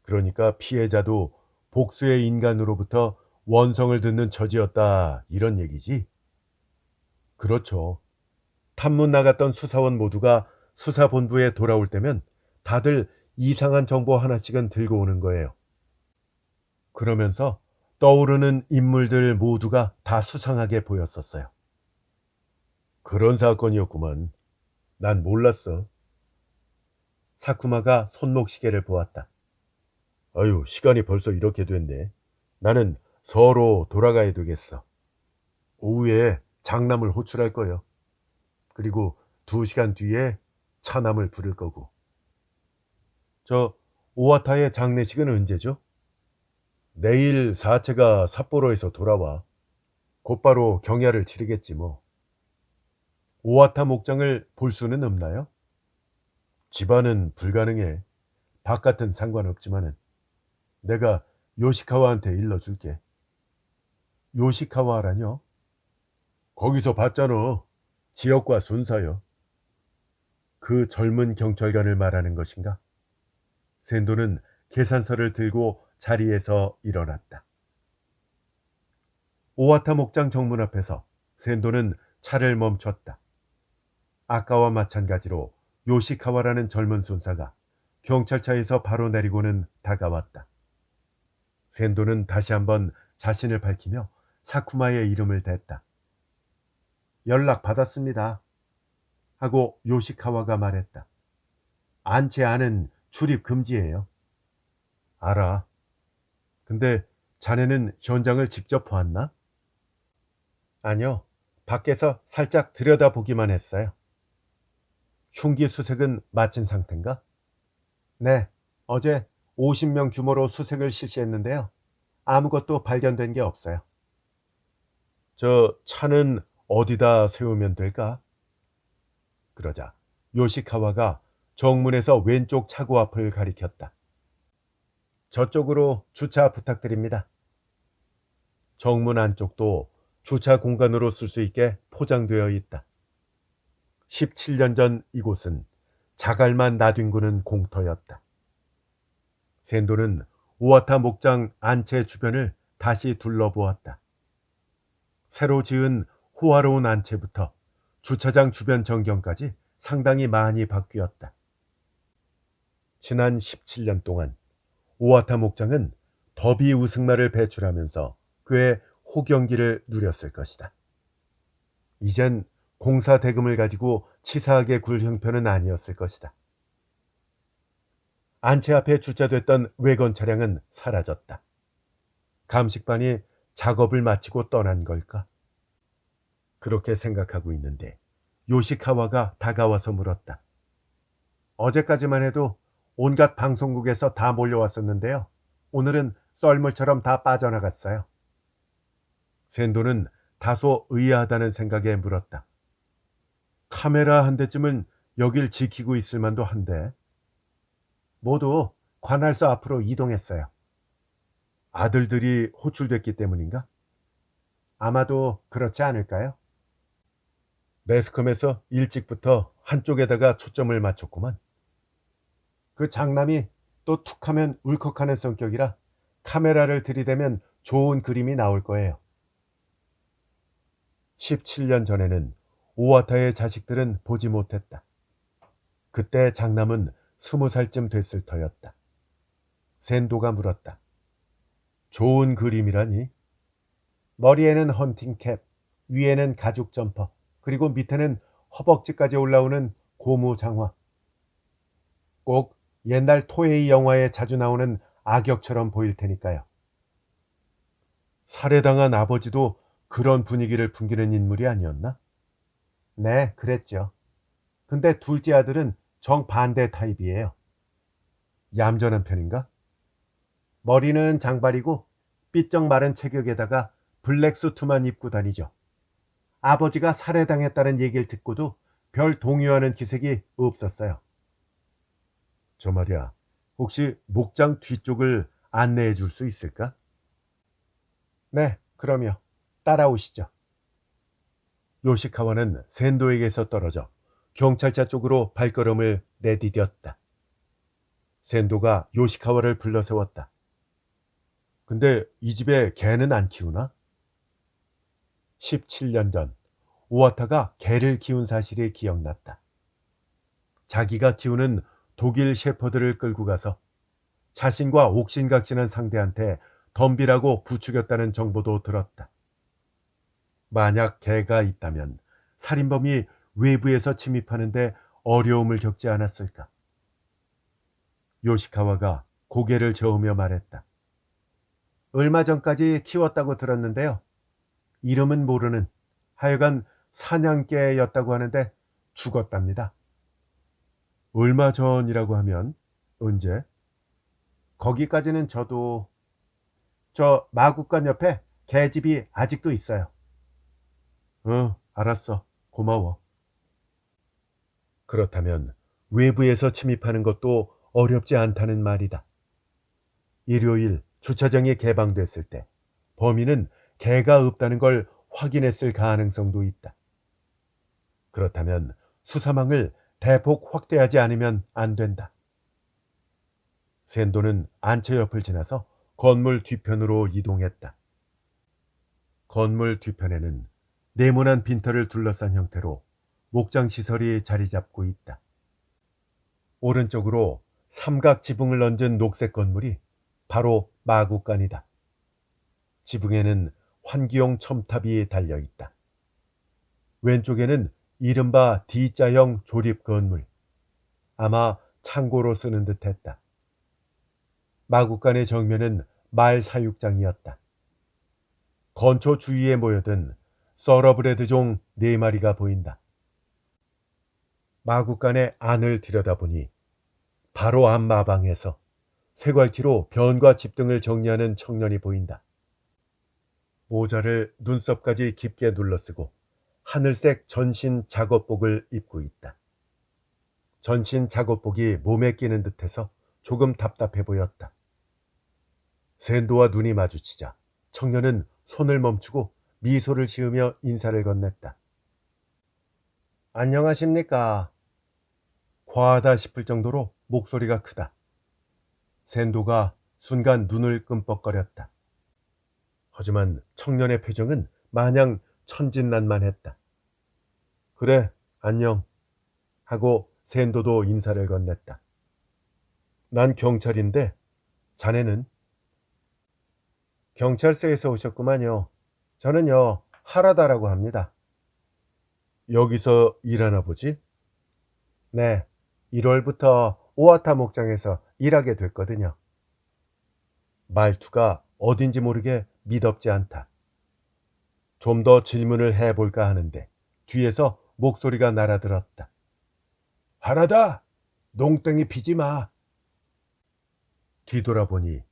그러니까 피해자도 복수의 인간으로부터 원성을 듣는 처지였다 이런 얘기지? 그렇죠. 탐문 나갔던 수사원 모두가 수사본부에 돌아올 때면 다들 이상한 정보 하나씩은 들고 오는 거예요. 그러면서 떠오르는 인물들 모두가 다 수상하게 보였었어요. 그런 사건이었구만. 난 몰랐어. 사쿠마가 손목시계를 보았다. 아유, 시간이 벌써 이렇게 됐네. 나는 서로 돌아가야 되겠어. 오후에 장남을 호출할 거요. 그리고 2시간 뒤에 차남을 부를 거고. 저 오와타의 장례식은 언제죠? 내일 사체가 삿포로에서 돌아와. 곧바로 경야를 치르겠지 뭐. 오와타 목장을 볼 수는 없나요? 집안은 불가능해. 바깥은 상관없지만은 내가 요시카와한테 일러줄게. 요시카와라뇨? 거기서 봤잖아. 지역과 순사요. 그 젊은 경찰관을 말하는 것인가? 센도는 계산서를 들고 자리에서 일어났다. 오와타 목장 정문 앞에서 센도는 차를 멈췄다. 아까와 마찬가지로 요시카와라는 젊은 순사가 경찰차에서 바로 내리고는 다가왔다. 샌도는 다시 한번 자신을 밝히며 사쿠마의 이름을 댔다. 연락 받았습니다. 하고 요시카와가 말했다. 안채 안은 출입 금지예요. 알아. 근데 자네는 현장을 직접 보았나? 아니요. 밖에서 살짝 들여다보기만 했어요. 흉기 수색은 마친 상태인가? 네. 어제 50명 규모로 수색을 실시했는데요. 아무것도 발견된 게 없어요. 저 차는 어디다 세우면 될까? 그러자 요시카와가 정문에서 왼쪽 차고 앞을 가리켰다. 저쪽으로 주차 부탁드립니다. 정문 안쪽도 주차 공간으로 쓸 수 있게 포장되어 있다. 17년 전 이곳은 자갈만 나뒹구는 공터였다. 샌도는 오와타 목장 안채 주변을 다시 둘러보았다. 새로 지은 호화로운 안채부터 주차장 주변 전경까지 상당히 많이 바뀌었다. 지난 17년 동안 오와타 목장은 더비 우승마를 배출하면서 꽤 호경기를 누렸을 것이다. 이젠 공사 대금을 가지고 치사하게 굴 형편은 아니었을 것이다. 안채 앞에 주차됐던 외건 차량은 사라졌다. 감식반이 작업을 마치고 떠난 걸까? 그렇게 생각하고 있는데 요시카와가 다가와서 물었다. 어제까지만 해도 온갖 방송국에서 다 몰려왔었는데요. 오늘은 썰물처럼 다 빠져나갔어요. 샌도는 다소 의아하다는 생각에 물었다. 카메라 한 대쯤은 여길 지키고 있을 만도 한데. 모두 관할서 앞으로 이동했어요. 아들들이 호출됐기 때문인가? 아마도 그렇지 않을까요? 매스컴에서 일찍부터 한쪽에다가 초점을 맞췄구만. 그 장남이 또 툭하면 울컥하는 성격이라 카메라를 들이대면 좋은 그림이 나올 거예요. 17년 전에는 오와타의 자식들은 보지 못했다. 그때 장남은 20살쯤 됐을 터였다. 샌도가 물었다. 좋은 그림이라니? 머리에는 헌팅캡, 위에는 가죽 점퍼, 그리고 밑에는 허벅지까지 올라오는 고무 장화. 꼭 옛날 토에이 영화에 자주 나오는 악역처럼 보일 테니까요. 살해당한 아버지도 그런 분위기를 풍기는 인물이 아니었나? 네, 그랬죠. 근데 둘째 아들은 정반대 타입이에요. 얌전한 편인가? 머리는 장발이고 삐쩍 마른 체격에다가 블랙 수트만 입고 다니죠. 아버지가 살해당했다는 얘기를 듣고도 별 동요하는 기색이 없었어요. 저 말이야, 혹시 목장 뒤쪽을 안내해 줄 수 있을까? 네, 그럼요. 따라오시죠. 요시카와는 샌도에게서 떨어져 경찰차 쪽으로 발걸음을 내디뎠다. 샌도가 요시카와를 불러 세웠다. 근데 이 집에 개는 안 키우나? 17년 전 오와타가 개를 키운 사실이 기억났다. 자기가 키우는 독일 셰퍼드를 끌고 가서 자신과 옥신각신한 상대한테 덤비라고 부추겼다는 정보도 들었다. 만약 개가 있다면 살인범이 외부에서 침입하는데 어려움을 겪지 않았을까? 요시카와가 고개를 저으며 말했다. 얼마 전까지 키웠다고 들었는데요. 이름은 모르는 하여간 사냥개였다고 하는데 죽었답니다. 얼마 전이라고 하면 언제? 거기까지는 저도 저 마국간 옆에 개집이 아직도 있어요. 알았어. 고마워. 그렇다면 외부에서 침입하는 것도 어렵지 않다는 말이다. 일요일 주차장이 개방됐을 때 범인은 개가 없다는 걸 확인했을 가능성도 있다. 그렇다면 수사망을 대폭 확대하지 않으면 안 된다. 샌도는 안채 옆을 지나서 건물 뒤편으로 이동했다. 건물 뒤편에는 네모난 빈터를 둘러싼 형태로 목장 시설이 자리 잡고 있다. 오른쪽으로 삼각 지붕을 얹은 녹색 건물이 바로 마국간이다. 지붕에는 환기용 첨탑이 달려 있다. 왼쪽에는 이른바 D자형 조립 건물, 아마 창고로 쓰는 듯 했다. 마국간의 정면은 말 사육장이었다. 건초 주위에 모여든 서러브레드종 4마리가 보인다. 마국간의 안을 들여다보니 바로 앞 마방에서 쇠괄키로 변과 집 등을 정리하는 청년이 보인다. 모자를 눈썹까지 깊게 눌러쓰고 하늘색 전신 작업복을 입고 있다. 전신 작업복이 몸에 끼는 듯해서 조금 답답해 보였다. 샌도와 눈이 마주치자 청년은 손을 멈추고 미소를 지으며 인사를 건넸다. 안녕하십니까? 과하다 싶을 정도로 목소리가 크다. 샌도가 순간 눈을 끔뻑거렸다. 하지만 청년의 표정은 마냥 천진난만했다. 그래, 안녕. 하고 샌도도 인사를 건넸다. 난 경찰인데 자네는? 경찰서에서 오셨구만요. 저는요, 하라다라고 합니다. 여기서 일하나 보지? 네, 1월부터 오아타 목장에서 일하게 됐거든요. 말투가 어딘지 모르게 미덥지 않다. 좀 더 질문을 해볼까 하는데 뒤에서 목소리가 날아들었다. 하라다! 농땡이 피지 마! 뒤돌아보니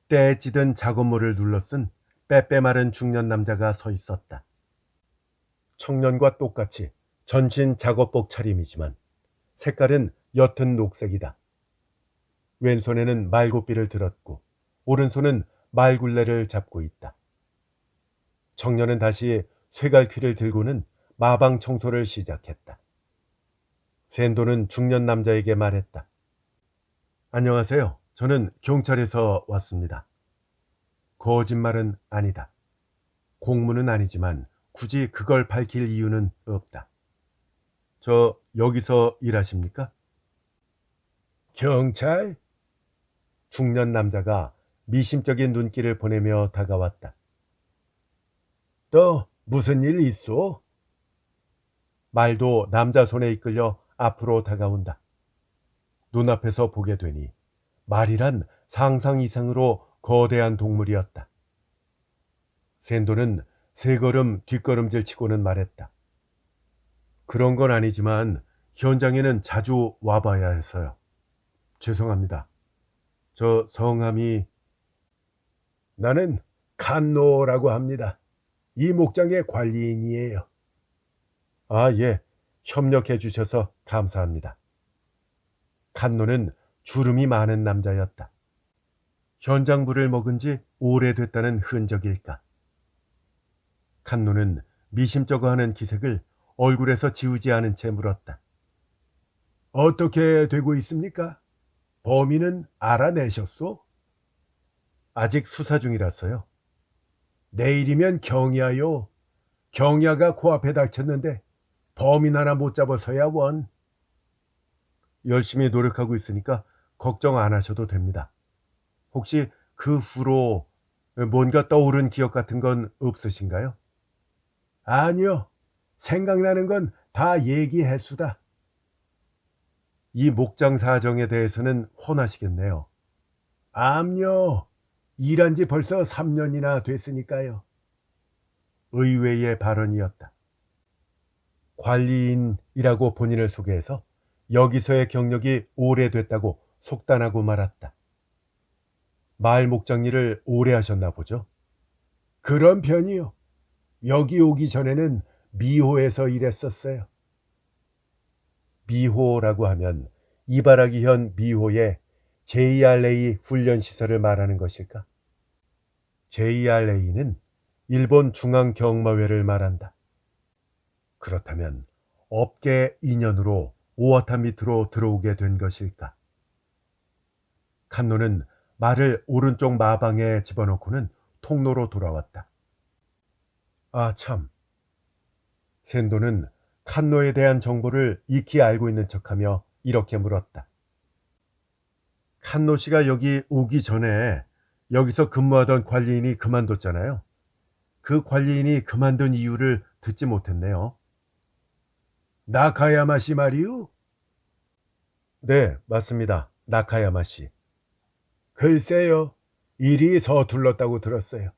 때에 찌든 작업물을 눌러쓴 빼빼 마른 중년 남자가 서 있었다. 청년과 똑같이 전신 작업복 차림이지만 색깔은 옅은 녹색이다. 왼손에는 말고삐를 들었고 오른손은 말굴레를 잡고 있다. 청년은 다시 쇠갈퀴를 들고는 마방 청소를 시작했다. 샌도는 중년 남자에게 말했다. 안녕하세요. 저는 경찰에서 왔습니다. 거짓말은 아니다. 공문은 아니지만 굳이 그걸 밝힐 이유는 없다. 저 여기서 일하십니까? 경찰? 중년 남자가 미심쩍인 눈길을 보내며 다가왔다. 또 무슨 일 있어? 말도 남자 손에 이끌려 앞으로 다가온다. 눈앞에서 보게 되니 말이란 상상 이상으로 거대한 동물이었다. 샌도는 세 걸음 뒷걸음질 치고는 말했다. 그런 건 아니지만 현장에는 자주 와봐야 해서요. 죄송합니다. 저 성함이 나는 칸노라고 합니다. 이 목장의 관리인이에요. 아, 예. 협력해 주셔서 감사합니다. 칸노는 주름이 많은 남자였다. 현장물을 먹은 지 오래됐다는 흔적일까. 칸노는 미심쩍어하는 기색을 얼굴에서 지우지 않은 채 물었다. 어떻게 되고 있습니까? 범인은 알아내셨소? 아직 수사 중이라서요. 내일이면 경야요. 경야가 코앞에 닥쳤는데 범인 하나 못 잡아서야 원. 열심히 노력하고 있으니까 걱정 안 하셔도 됩니다. 혹시 그 후로 뭔가 떠오른 기억 같은 건 없으신가요? 아니요. 생각나는 건 다 얘기했수다. 이 목장 사정에 대해서는 훤하시겠네요. 암요. 일한 지 벌써 3년이나 됐으니까요. 의외의 발언이었다. 관리인이라고 본인을 소개해서 여기서의 경력이 오래됐다고 속단하고 말았다. 마을 목장 일을 오래 하셨나 보죠? 그런 편이요. 여기 오기 전에는 미호에서 일했었어요. 미호라고 하면 이바라기현 미호의 JRA 훈련시설을 말하는 것일까? JRA는 일본 중앙경마회를 말한다. 그렇다면 업계 인연으로 오와타 밑으로 들어오게 된 것일까? 칸노는 말을 오른쪽 마방에 집어넣고는 통로로 돌아왔다. 아, 참. 샌도는 칸노에 대한 정보를 익히 알고 있는 척하며 이렇게 물었다. 칸노 씨가 여기 오기 전에 여기서 근무하던 관리인이 그만뒀잖아요. 그 관리인이 그만둔 이유를 듣지 못했네요. 나카야마 씨 말이요? 네, 맞습니다. 나카야마 씨. 글쎄요. 일이 서툴렀다고 들었어요.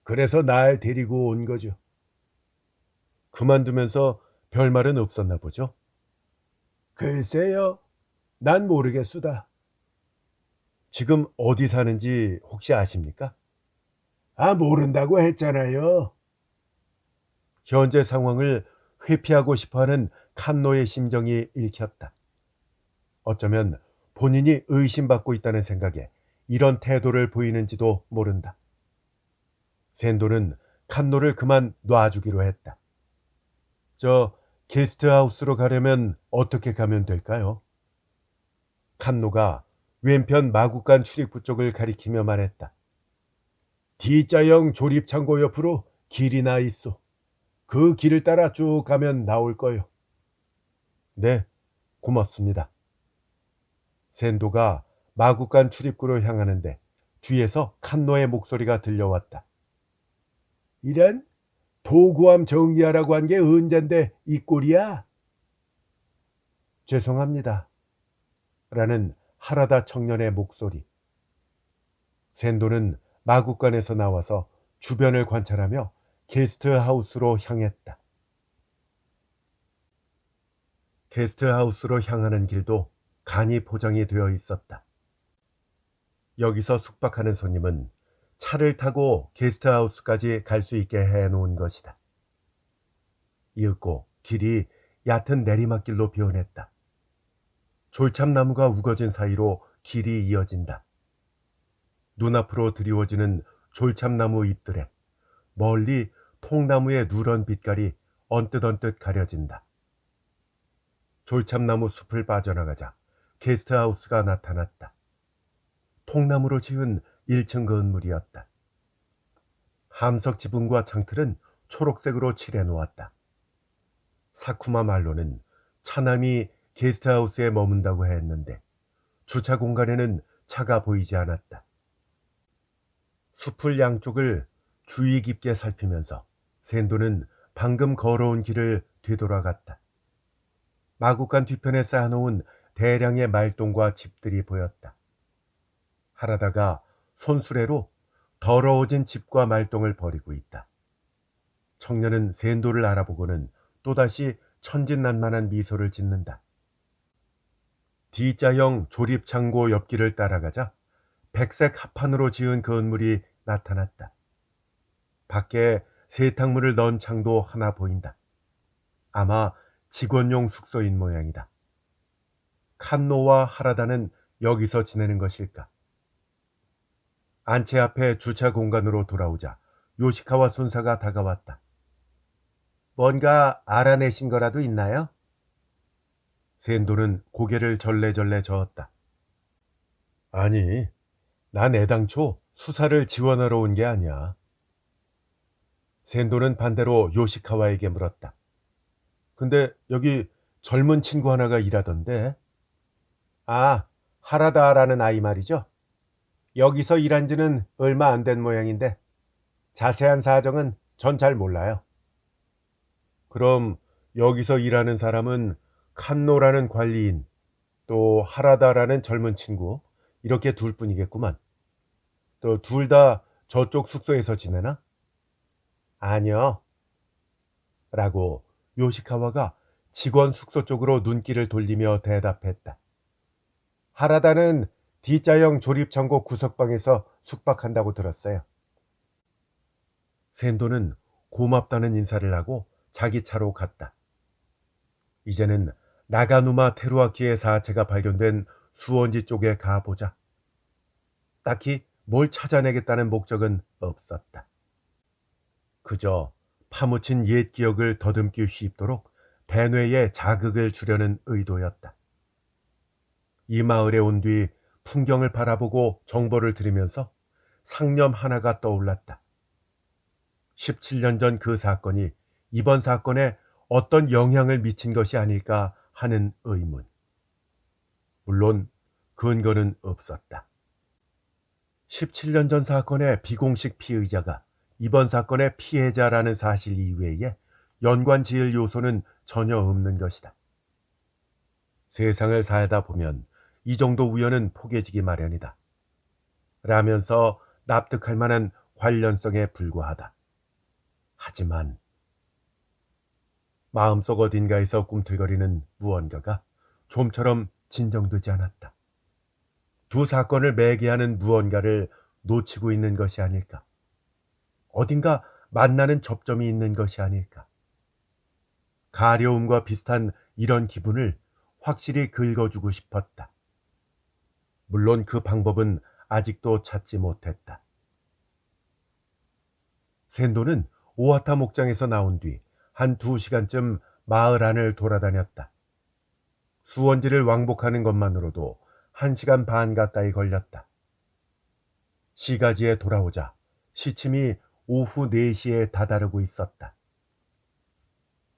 그래서 날 데리고 온 거죠. 그만두면서 별말은 없었나 보죠. 글쎄요. 난 모르겠수다. 지금 어디 사는지 혹시 아십니까? 아, 모른다고 했잖아요. 현재 상황을 회피하고 싶어하는 칸노의 심정이 읽혔다. 어쩌면 본인이 의심받고 있다는 생각에 이런 태도를 보이는지도 모른다. 샌도는 칸노를 그만 놔주기로 했다. 저 게스트하우스로 가려면 어떻게 가면 될까요? 칸노가 왼편 마구간 출입구 쪽을 가리키며 말했다. D자형 조립창고 옆으로 길이 나 있어. 그 길을 따라 쭉 가면 나올 거요. 네, 고맙습니다. 샌도가 마구간 출입구로 향하는데 뒤에서 칸노의 목소리가 들려왔다. 이런 도구함 정리하라고 한 게 언젠데 이 꼴이야? 죄송합니다. 라는 하라다 청년의 목소리. 샌도는 마구간에서 나와서 주변을 관찰하며 게스트하우스로 향했다. 게스트하우스로 향하는 길도 간이 포장이 되어 있었다. 여기서 숙박하는 손님은 차를 타고 게스트하우스까지 갈 수 있게 해놓은 것이다. 이윽고 길이 얕은 내리막길로 변했다. 졸참나무가 우거진 사이로 길이 이어진다. 눈앞으로 드리워지는 졸참나무 잎들에 멀리 통나무의 누런 빛깔이 언뜻언뜻 가려진다. 졸참나무 숲을 빠져나가자 게스트하우스가 나타났다. 통나무로 지은 1층 건물이었다. 함석 지붕과 창틀은 초록색으로 칠해 놓았다. 사쿠마 말로는 차남이 게스트하우스에 머문다고 했는데 주차 공간에는 차가 보이지 않았다. 숲을 양쪽을 주의 깊게 살피면서 샌도는 방금 걸어온 길을 되돌아갔다. 마구간 뒤편에 쌓아놓은 대량의 말똥과 집들이 보였다. 하라다가 손수레로 더러워진 집과 말똥을 버리고 있다. 청년은 샌도를 알아보고는 또다시 천진난만한 미소를 짓는다. D자형 조립창고 옆길을 따라가자 백색 합판으로 지은 건물이 나타났다. 밖에 세탁물을 넣은 창도 하나 보인다. 아마 직원용 숙소인 모양이다. 칸노와 하라다는 여기서 지내는 것일까? 안채 앞에 주차 공간으로 돌아오자 요시카와 순사가 다가왔다. 뭔가 알아내신 거라도 있나요? 샌도는 고개를 절레절레 저었다. 아니, 난 애당초 수사를 지원하러 온 게 아니야. 샌도는 반대로 요시카와에게 물었다. 근데 여기 젊은 친구 하나가 일하던데. 아, 하라다라는 아이 말이죠. 여기서 일한 지는 얼마 안 된 모양인데 자세한 사정은 전 잘 몰라요. 그럼 여기서 일하는 사람은 칸노라는 관리인, 또 하라다라는 젊은 친구, 이렇게 둘 뿐이겠구만. 또 둘 다 저쪽 숙소에서 지내나? 아니요. 라고 요시카와가 직원 숙소 쪽으로 눈길을 돌리며 대답했다. 하라다는 D자형 조립창고 구석방에서 숙박한다고 들었어요. 샌도는 고맙다는 인사를 하고 자기 차로 갔다. 이제는 나가누마 테루아키의 사체가 발견된 수원지 쪽에 가보자. 딱히 뭘 찾아내겠다는 목적은 없었다. 그저 파묻힌 옛 기억을 더듬기 쉽도록 대뇌에 자극을 주려는 의도였다. 이 마을에 온 뒤 풍경을 바라보고 정보를 들으면서 상념 하나가 떠올랐다. 17년 전 그 사건이 이번 사건에 어떤 영향을 미친 것이 아닐까 하는 의문. 물론 근거는 없었다. 17년 전 사건의 비공식 피의자가 이번 사건의 피해자라는 사실 이외에 연관 지을 요소는 전혀 없는 것이다. 세상을 살다 보면 이 정도 우연은 포개지기 마련이다. 라면서 납득할 만한 관련성에 불과하다. 하지만 마음속 어딘가에서 꿈틀거리는 무언가가 좀처럼 진정되지 않았다. 두 사건을 매개하는 무언가를 놓치고 있는 것이 아닐까. 어딘가 만나는 접점이 있는 것이 아닐까. 가려움과 비슷한 이런 기분을 확실히 긁어주고 싶었다. 물론 그 방법은 아직도 찾지 못했다. 샌도는 오하타 목장에서 나온 뒤 한 2시간쯤 마을 안을 돌아다녔다. 수원지를 왕복하는 것만으로도 1시간 반 가까이 걸렸다. 시가지에 돌아오자 시침이 오후 4시에 다다르고 있었다.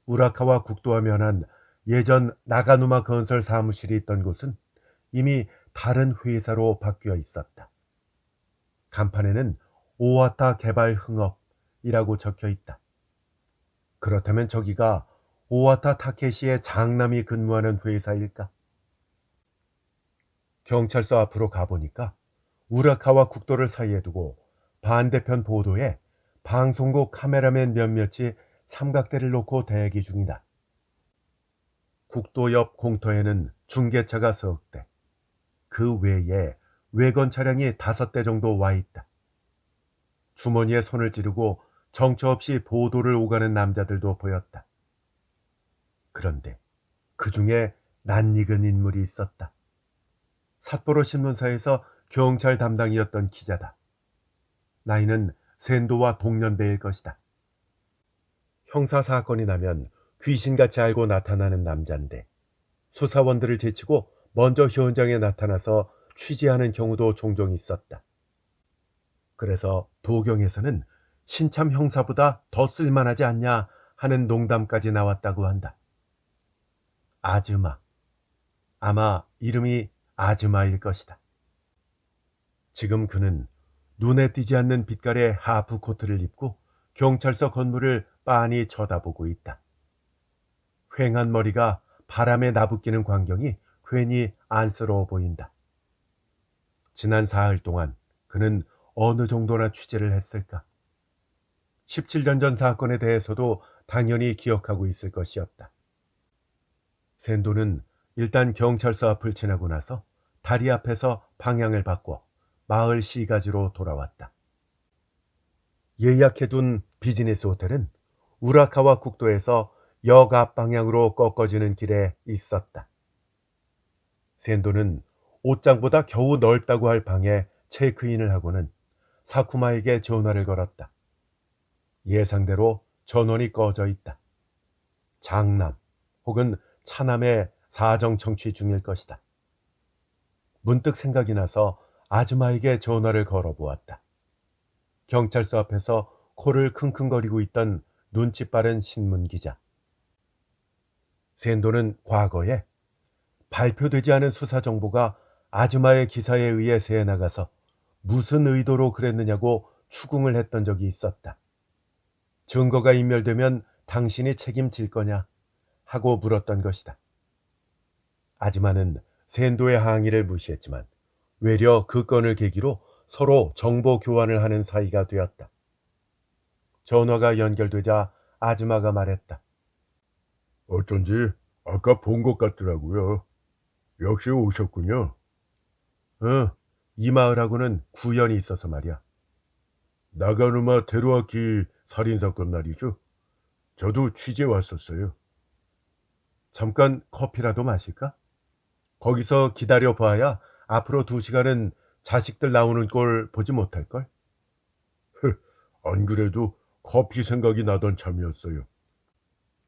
우라카와 국도와 면한 예전 나가누마 건설 사무실이 있던 곳은 이미 다른 회사로 바뀌어 있었다. 간판에는 오하타 개발 흥업이라고 적혀 있다. 그렇다면 저기가 오하타 타케시의 장남이 근무하는 회사일까? 경찰서 앞으로 가보니까 우라카와 국도를 사이에 두고 반대편 보도에 방송국 카메라맨 몇몇이 삼각대를 놓고 대기 중이다. 국도 옆 공터에는 중계차가 석 대, 그 외에 외건 차량이 5대 정도 와 있다. 주머니에 손을 찌르고 정처 없이 보도를 오가는 남자들도 보였다. 그런데 그 중에 낯익은 인물이 있었다. 삿포로 신문사에서 경찰 담당이었던 기자다. 나이는 샌도와 동년배일 것이다. 형사 사건이 나면 귀신같이 알고 나타나는 남잔데 수사원들을 제치고 먼저 현장에 나타나서 취재하는 경우도 종종 있었다. 그래서 도경에서는 신참 형사보다 더 쓸만하지 않냐 하는 농담까지 나왔다고 한다. 아즈마. 아마 이름이 아즈마일 것이다. 지금 그는 눈에 띄지 않는 빛깔의 하프 코트를 입고 경찰서 건물을 빤히 쳐다보고 있다. 휑한 머리가 바람에 나부끼는 광경이 괜히 안쓰러워 보인다. 지난 사흘 동안 그는 어느 정도나 취재를 했을까? 17년 전 사건에 대해서도 당연히 기억하고 있을 것이었다. 샌도는 일단 경찰서 앞을 지나고 나서 다리 앞에서 방향을 바꿔 마을 시가지로 돌아왔다. 예약해둔 비즈니스 호텔은 우라카와 국도에서 역 앞 방향으로 꺾어지는 길에 있었다. 샌도는 옷장보다 겨우 넓다고 할 방에 체크인을 하고는 사쿠마에게 전화를 걸었다. 예상대로 전원이 꺼져 있다. 장남 혹은 차남의 사정 청취 중일 것이다. 문득 생각이 나서 아줌마에게 전화를 걸어보았다. 경찰서 앞에서 코를 킁킁거리고 있던 눈치 빠른 신문기자. 샌도는 과거에 발표되지 않은 수사 정보가 아줌마의 기사에 의해 새어나가서 무슨 의도로 그랬느냐고 추궁을 했던 적이 있었다. 증거가 인멸되면 당신이 책임질 거냐 하고 물었던 것이다. 아줌마는 샌도의 항의를 무시했지만 외려 그 건을 계기로 서로 정보 교환을 하는 사이가 되었다. 전화가 연결되자 아줌마가 말했다. 어쩐지 아까 본 것 같더라고요. 역시 오셨군요. 이 마을하고는 구연이 있어서 말이야. 나가누마 테루아키 살인사건 말이죠. 저도 취재 왔었어요. 잠깐 커피라도 마실까? 거기서 기다려봐야 앞으로 2시간은 자식들 나오는 꼴 보지 못할걸? 안 그래도 커피 생각이 나던 참이었어요.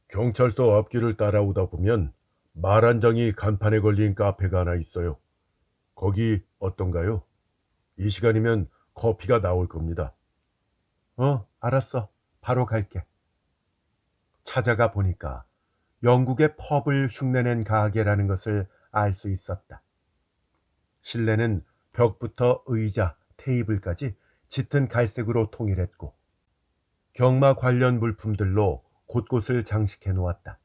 경찰서 앞길을 따라오다 보면 말 한 장이 간판에 걸린 카페가 하나 있어요. 거기 어떤가요? 이 시간이면 커피가 나올 겁니다. 알았어. 바로 갈게. 찾아가 보니까 영국의 펍을 흉내낸 가게라는 것을 알 수 있었다. 실내는 벽부터 의자, 테이블까지 짙은 갈색으로 통일했고 경마 관련 물품들로 곳곳을 장식해 놓았다.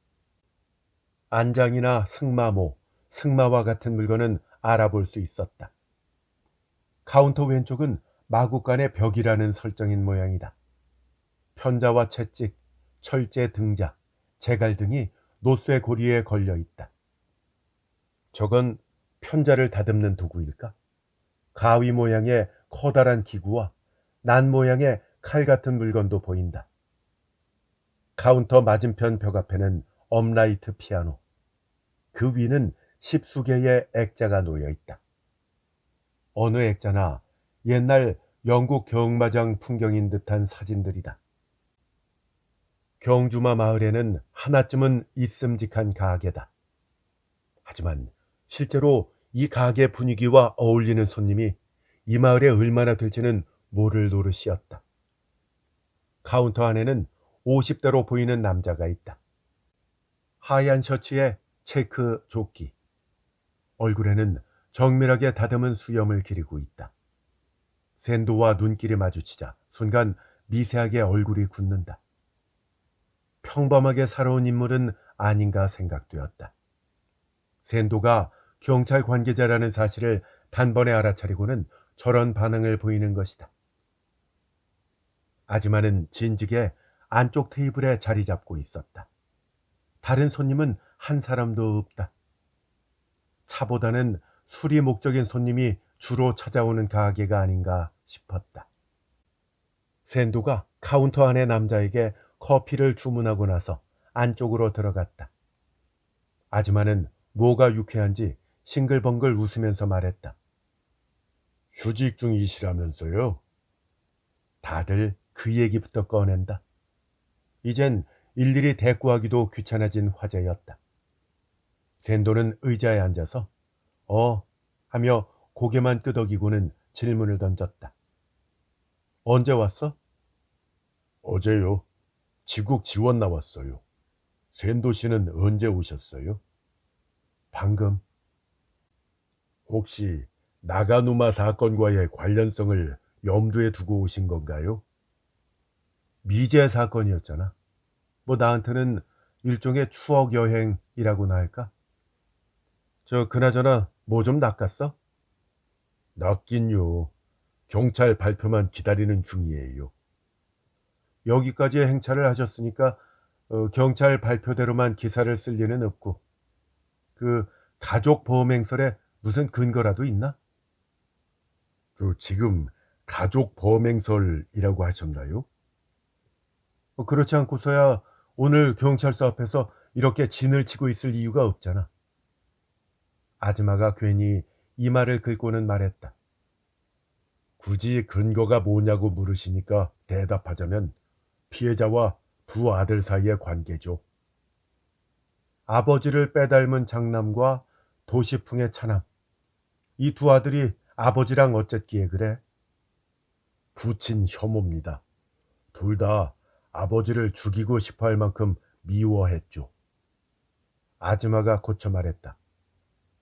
안장이나 승마모, 승마와 같은 물건은 알아볼 수 있었다. 카운터 왼쪽은 마구간의 벽이라는 설정인 모양이다. 편자와 채찍, 철제 등자, 제갈 등이 노쇠 고리에 걸려 있다. 저건 편자를 다듬는 도구일까? 가위 모양의 커다란 기구와 난 모양의 칼 같은 물건도 보인다. 카운터 맞은편 벽 앞에는 업라이트 피아노, 그 위는 십수개의 액자가 놓여 있다. 어느 액자나 옛날 영국 경마장 풍경인 듯한 사진들이다. 경주마 마을에는 하나쯤은 있음직한 가게다. 하지만 실제로 이 가게 분위기와 어울리는 손님이 이 마을에 얼마나 될지는 모를 노릇이었다. 카운터 안에는 50대로 보이는 남자가 있다. 하얀 셔츠에 체크 조끼, 얼굴에는 정밀하게 다듬은 수염을 기리고 있다. 샌도와 눈길이 마주치자 순간 미세하게 얼굴이 굳는다. 평범하게 살아온 인물은 아닌가 생각되었다. 샌도가 경찰 관계자라는 사실을 단번에 알아차리고는 저런 반응을 보이는 것이다. 아즈마는 진즉에 안쪽 테이블에 자리 잡고 있었다. 다른 손님은 한 사람도 없다. 차보다는 술이 목적인 손님이 주로 찾아오는 가게가 아닌가 싶었다. 샌도가 카운터 안의 남자에게 커피를 주문하고 나서 안쪽으로 들어갔다. 아즈마는 뭐가 유쾌한지 싱글벙글 웃으면서 말했다. 휴직 중이시라면서요? 다들 그 얘기부터 꺼낸다. 이젠 일일이 대꾸하기도 귀찮아진 화제였다. 샌도는 의자에 앉아서 하며 고개만 끄덕이고는 질문을 던졌다. 언제 왔어? 어제요. 지국 지원 나왔어요. 샌도 씨는 언제 오셨어요? 방금. 혹시 나가누마 사건과의 관련성을 염두에 두고 오신 건가요? 미제 사건이었잖아. 뭐 나한테는 일종의 추억 여행이라고나 할까? 그나저나 뭐 좀 낚았어? 낚긴요. 경찰 발표만 기다리는 중이에요. 여기까지 행차를 하셨으니까 경찰 발표대로만 기사를 쓸 리는 없고 그 가족 보험 행설에 무슨 근거라도 있나? 지금 가족 보험 행설이라고 하셨나요? 그렇지 않고서야 오늘 경찰서 앞에서 이렇게 진을 치고 있을 이유가 없잖아. 아즈마가 괜히 이 말을 긁고는 말했다. 굳이 근거가 뭐냐고 물으시니까 대답하자면 피해자와 두 아들 사이의 관계죠. 아버지를 빼닮은 장남과 도시풍의 차남. 이 두 아들이 아버지랑 어쨌기에 그래? 부친 혐오입니다. 둘 다 아버지를 죽이고 싶어 할 만큼 미워했죠. 아즈마가 고쳐 말했다.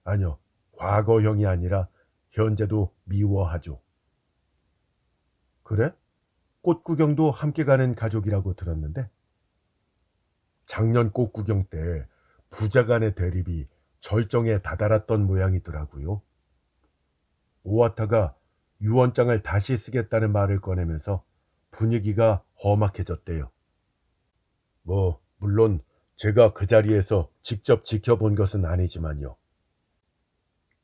아니요, 과거형이 아니라 현재도 미워하죠. 그래? 꽃구경도 함께 가는 가족이라고 들었는데 작년 꽃구경 때 부자 간의 대립이 절정에 다다랐던 모양이더라고요. 오와타가 유언장을 다시 쓰겠다는 말을 꺼내면서 분위기가 험악해졌대요. 물론 제가 그 자리에서 직접 지켜본 것은 아니지만요.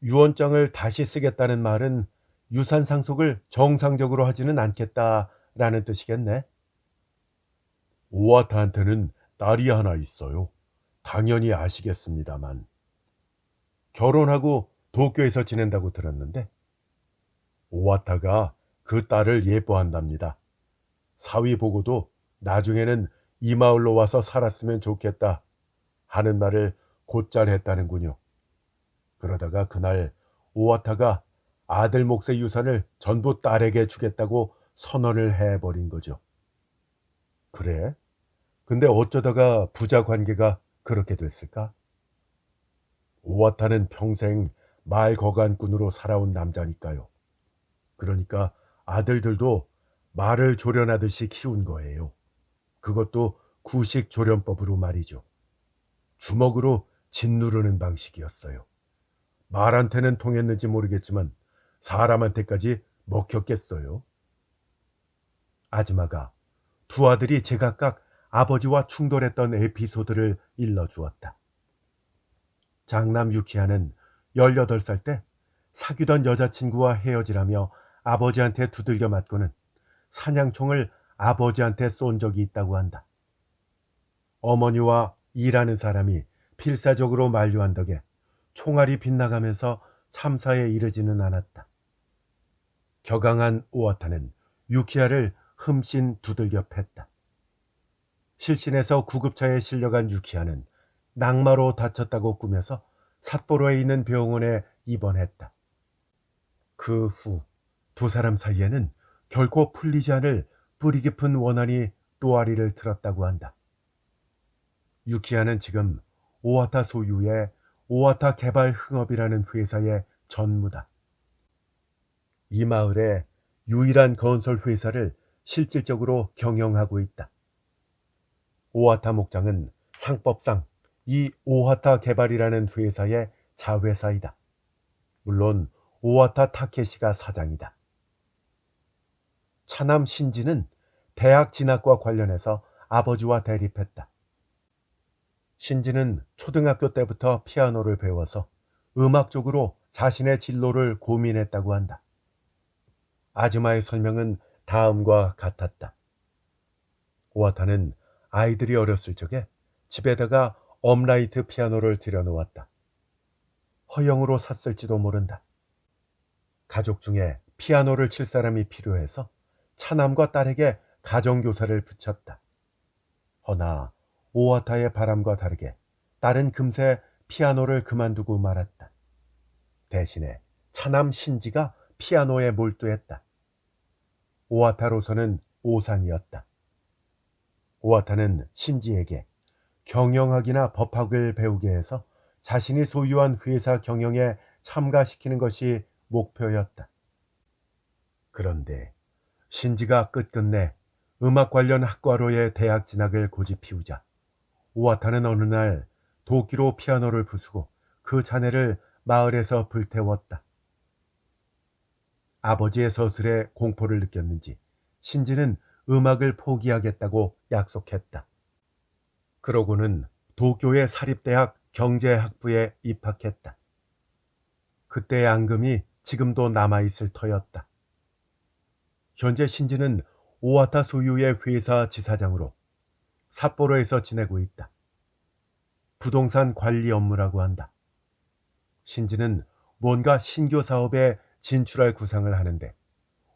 유언장을 다시 쓰겠다는 말은 유산 상속을 정상적으로 하지는 않겠다라는 뜻이겠네. 오와타한테는 딸이 하나 있어요. 당연히 아시겠습니다만. 결혼하고 도쿄에서 지낸다고 들었는데 오와타가 그 딸을 예뻐한답니다. 사위 보고도 나중에는 이 마을로 와서 살았으면 좋겠다 하는 말을 곧잘 했다는군요. 그러다가 그날 오와타가 아들 몫의 유산을 전부 딸에게 주겠다고 선언을 해버린 거죠. 그래? 근데 어쩌다가 부자 관계가 그렇게 됐을까? 오와타는 평생 말 거간꾼으로 살아온 남자니까요. 그러니까 아들들도 말을 조련하듯이 키운 거예요. 그것도 구식 조련법으로 말이죠. 주먹으로 짓누르는 방식이었어요. 말한테는 통했는지 모르겠지만 사람한테까지 먹혔겠어요. 아즈마가 두 아들이 제각각 아버지와 충돌했던 에피소드를 일러주었다. 장남 유키아는 18살 때 사귀던 여자친구와 헤어지라며 아버지한테 두들겨 맞고는 사냥총을 아버지한테 쏜 적이 있다고 한다. 어머니와 일하는 사람이 필사적으로 만류한 덕에 총알이 빗나가면서 참사에 이르지는 않았다. 격앙한 오와타는 유키아를 흠씬 두들겨 팼다. 실신에서 구급차에 실려간 유키아는 낙마로 다쳤다고 꾸며서 삿포로에 있는 병원에 입원했다. 그 후 두 사람 사이에는 결코 풀리지 않을 뿌리 깊은 원한이 또아리를 틀었다고 한다. 유키아는 지금 오와타 소유의 오와타 개발 흥업이라는 회사의 전무다. 이 마을의 유일한 건설 회사를 실질적으로 경영하고 있다. 오와타 목장은 상법상 이 오와타 개발이라는 회사의 자회사이다. 물론 오와타 타케시가 사장이다. 차남 신지는 대학 진학과 관련해서 아버지와 대립했다. 신지는 초등학교 때부터 피아노를 배워서 음악적으로 자신의 진로를 고민했다고 한다. 아즈마의 설명은 다음과 같았다. 오와타는 아이들이 어렸을 적에 집에다가 업라이트 피아노를 들여놓았다. 허영으로 샀을지도 모른다. 가족 중에 피아노를 칠 사람이 필요해서 차남과 딸에게 가정교사를 붙였다. 허나 오와타의 바람과 다르게 딸은 금세 피아노를 그만두고 말았다. 대신에 차남 신지가 피아노에 몰두했다. 오와타로서는 오산이었다. 오와타는 신지에게 경영학이나 법학을 배우게 해서 자신이 소유한 회사 경영에 참가시키는 것이 목표였다. 그런데 신지가 끝끝내 음악 관련 학과로의 대학 진학을 고집피우자 오와타는 어느 날 도끼로 피아노를 부수고 그 잔해를 마을에서 불태웠다. 아버지의 서슬에 공포를 느꼈는지 신지는 음악을 포기하겠다고 약속했다. 그러고는 도쿄의 사립대학 경제학부에 입학했다. 그때의 앙금이 지금도 남아있을 터였다. 현재 신지는 오와타 소유의 회사 지사장으로 삿포로에서 지내고 있다. 부동산 관리 업무라고 한다. 신지는 뭔가 신규 사업에 진출할 구상을 하는데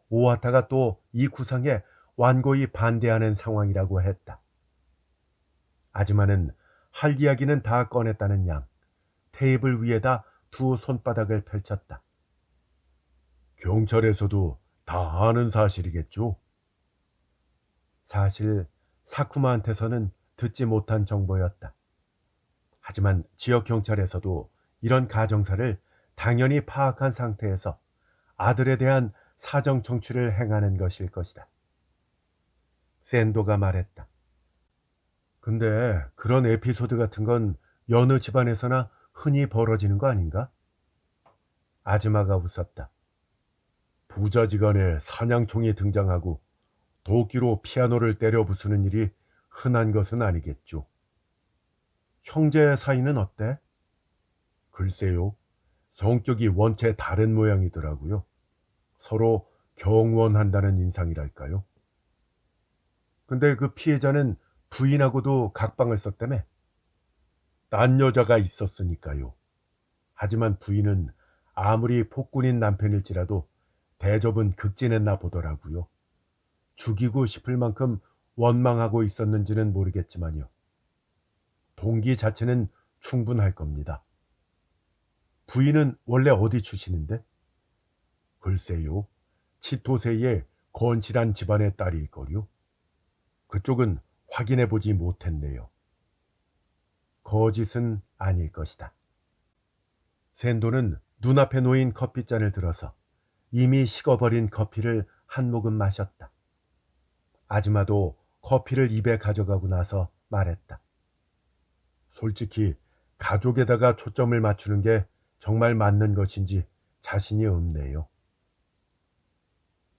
오와타가 또 이 구상에 완고히 반대하는 상황이라고 했다. 아즈마는 할 이야기는 다 꺼냈다는 양 테이블 위에다 두 손바닥을 펼쳤다. 경찰에서도 다 아는 사실이겠죠? 사실 사쿠마한테서는 듣지 못한 정보였다. 하지만 지역 경찰에서도 이런 가정사를 당연히 파악한 상태에서 아들에 대한 사정 청취를 행하는 것일 것이다. 샌도가 말했다. 근데 그런 에피소드 같은 건 여느 집안에서나 흔히 벌어지는 거 아닌가? 아즈마가 웃었다. 부자지간에 사냥총이 등장하고 도끼로 피아노를 때려 부수는 일이 흔한 것은 아니겠죠. 형제 사이는 어때? 글쎄요. 성격이 원체 다른 모양이더라고요. 서로 경원한다는 인상이랄까요. 근데 그 피해자는 부인하고도 각방을 썼다며? 딴 여자가 있었으니까요. 하지만 부인은 아무리 폭군인 남편일지라도 대접은 극진했나 보더라고요. 죽이고 싶을 만큼 원망하고 있었는지는 모르겠지만요. 동기 자체는 충분할 겁니다. 부인은 원래 어디 출신인데? 글쎄요. 치토세의 건실한 집안의 딸일걸요. 그쪽은 확인해보지 못했네요. 거짓은 아닐 것이다. 샌도는 눈앞에 놓인 커피잔을 들어서 이미 식어버린 커피를 한 모금 마셨다. 아줌마도 커피를 입에 가져가고 나서 말했다. 솔직히 가족에다가 초점을 맞추는 게 정말 맞는 것인지 자신이 없네요.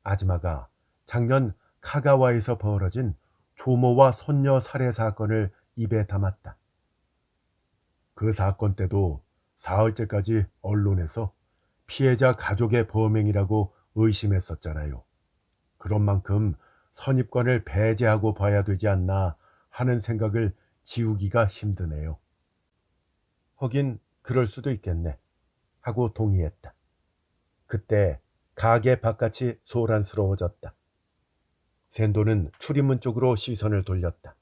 아줌마가 작년 카가와에서 벌어진 조모와 손녀 살해 사건을 입에 담았다. 그 사건 때도 사흘째까지 언론에서 피해자 가족의 범행이라고 의심했었잖아요. 그런 만큼 선입관을 배제하고 봐야 되지 않나 하는 생각을 지우기가 힘드네요. 하긴 그럴 수도 있겠네 하고 동의했다. 그때 가게 바깥이 소란스러워졌다. 샌도는 출입문 쪽으로 시선을 돌렸다.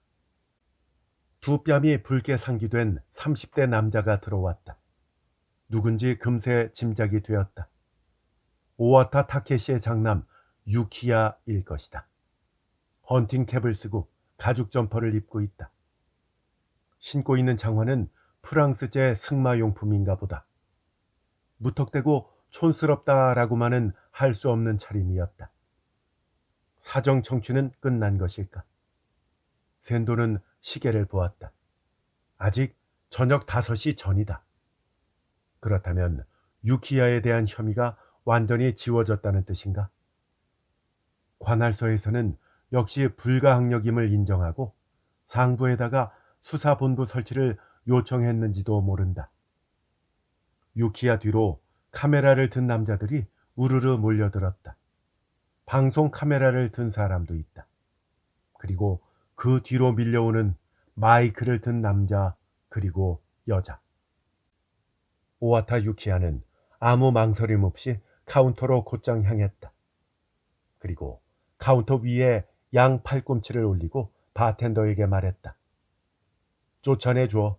두 뺨이 붉게 상기된 30대 남자가 들어왔다. 누군지 금세 짐작이 되었다. 오와타 타케시의 장남 유키야일 것이다. 헌팅캡을 쓰고 가죽 점퍼를 입고 있다. 신고 있는 장화는 프랑스제 승마용품인가 보다. 무턱대고 촌스럽다라고만은 할 수 없는 차림이었다. 사정 청취는 끝난 것일까? 샌도는 시계를 보았다. 아직 저녁 5시 전이다. 그렇다면 유키야에 대한 혐의가 완전히 지워졌다는 뜻인가? 관할서에서는 역시 불가항력임을 인정하고 상부에다가 수사본부 설치를 요청했는지도 모른다. 유키야 뒤로 카메라를 든 남자들이 우르르 몰려들었다. 방송 카메라를 든 사람도 있다. 그리고 그 뒤로 밀려오는 마이크를 든 남자 그리고 여자. 오와타 유키야는 아무 망설임 없이 카운터로 곧장 향했다. 그리고 카운터 위에 양 팔꿈치를 올리고 바텐더에게 말했다. 쫓아내줘.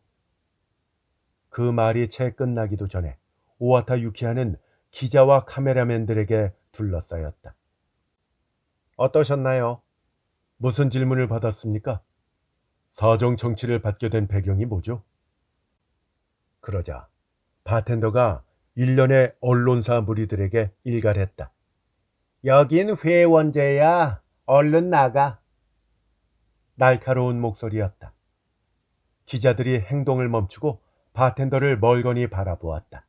그 말이 채 끝나기도 전에 오와타 유키야는 기자와 카메라맨들에게 둘러싸였다. 어떠셨나요? 무슨 질문을 받았습니까? 사정 청취를 받게 된 배경이 뭐죠? 그러자 바텐더가 일련의 언론사 무리들에게 일갈했다. 여긴 회원제야. 얼른 나가. 날카로운 목소리였다. 기자들이 행동을 멈추고 바텐더를 멀거니 바라보았다.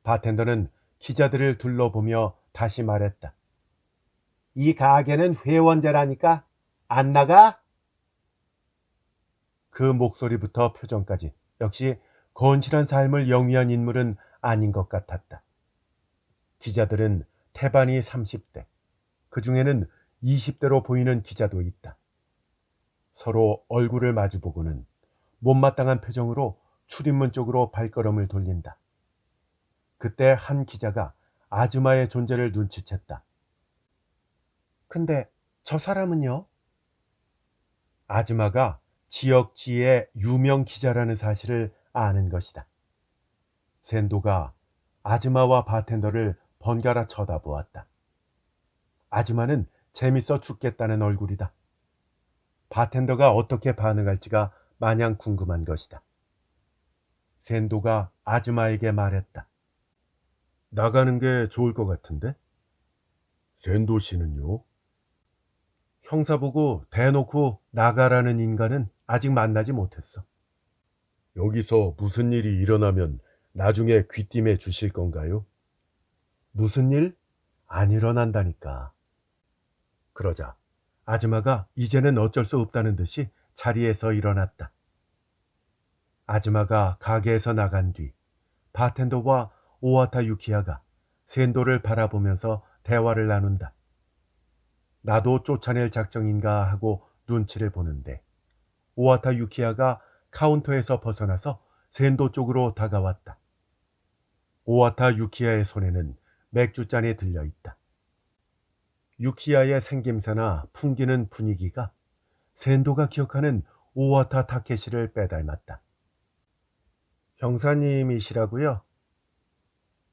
바텐더는 기자들을 둘러보며 다시 말했다. 이 가게는 회원제라니까 안 나가? 그 목소리부터 표정까지 역시 건실한 삶을 영위한 인물은 아닌 것 같았다. 기자들은 태반이 30대, 그 중에는 20대로 보이는 기자도 있다. 서로 얼굴을 마주보고는 못마땅한 표정으로 출입문 쪽으로 발걸음을 돌린다. 그때 한 기자가 아줌마의 존재를 눈치챘다. 근데 저 사람은요? 아줌마가 지역지의 유명 기자라는 사실을 아는 것이다. 샌도가 아줌마와 바텐더를 번갈아 쳐다보았다. 아줌마는 재밌어 죽겠다는 얼굴이다. 바텐더가 어떻게 반응할지가 마냥 궁금한 것이다. 샌도가 아줌마에게 말했다. 나가는 게 좋을 것 같은데? 샌도 씨는요? 형사 보고 대놓고 나가라는 인간은 아직 만나지 못했어. 여기서 무슨 일이 일어나면 나중에 귀띔해 주실 건가요? 무슨 일? 안 일어난다니까. 그러자 아줌마가 이제는 어쩔 수 없다는 듯이 자리에서 일어났다. 아줌마가 가게에서 나간 뒤 바텐더와 오와타 유키야가 샌도를 바라보면서 대화를 나눈다. 나도 쫓아낼 작정인가 하고 눈치를 보는데 오와타 유키야가 카운터에서 벗어나서 샌도 쪽으로 다가왔다. 오와타 유키야의 손에는 맥주잔이 들려있다. 유키야의 생김새나 풍기는 분위기가 샌도가 기억하는 오와타 타케시를 빼닮았다. 형사님이시라고요?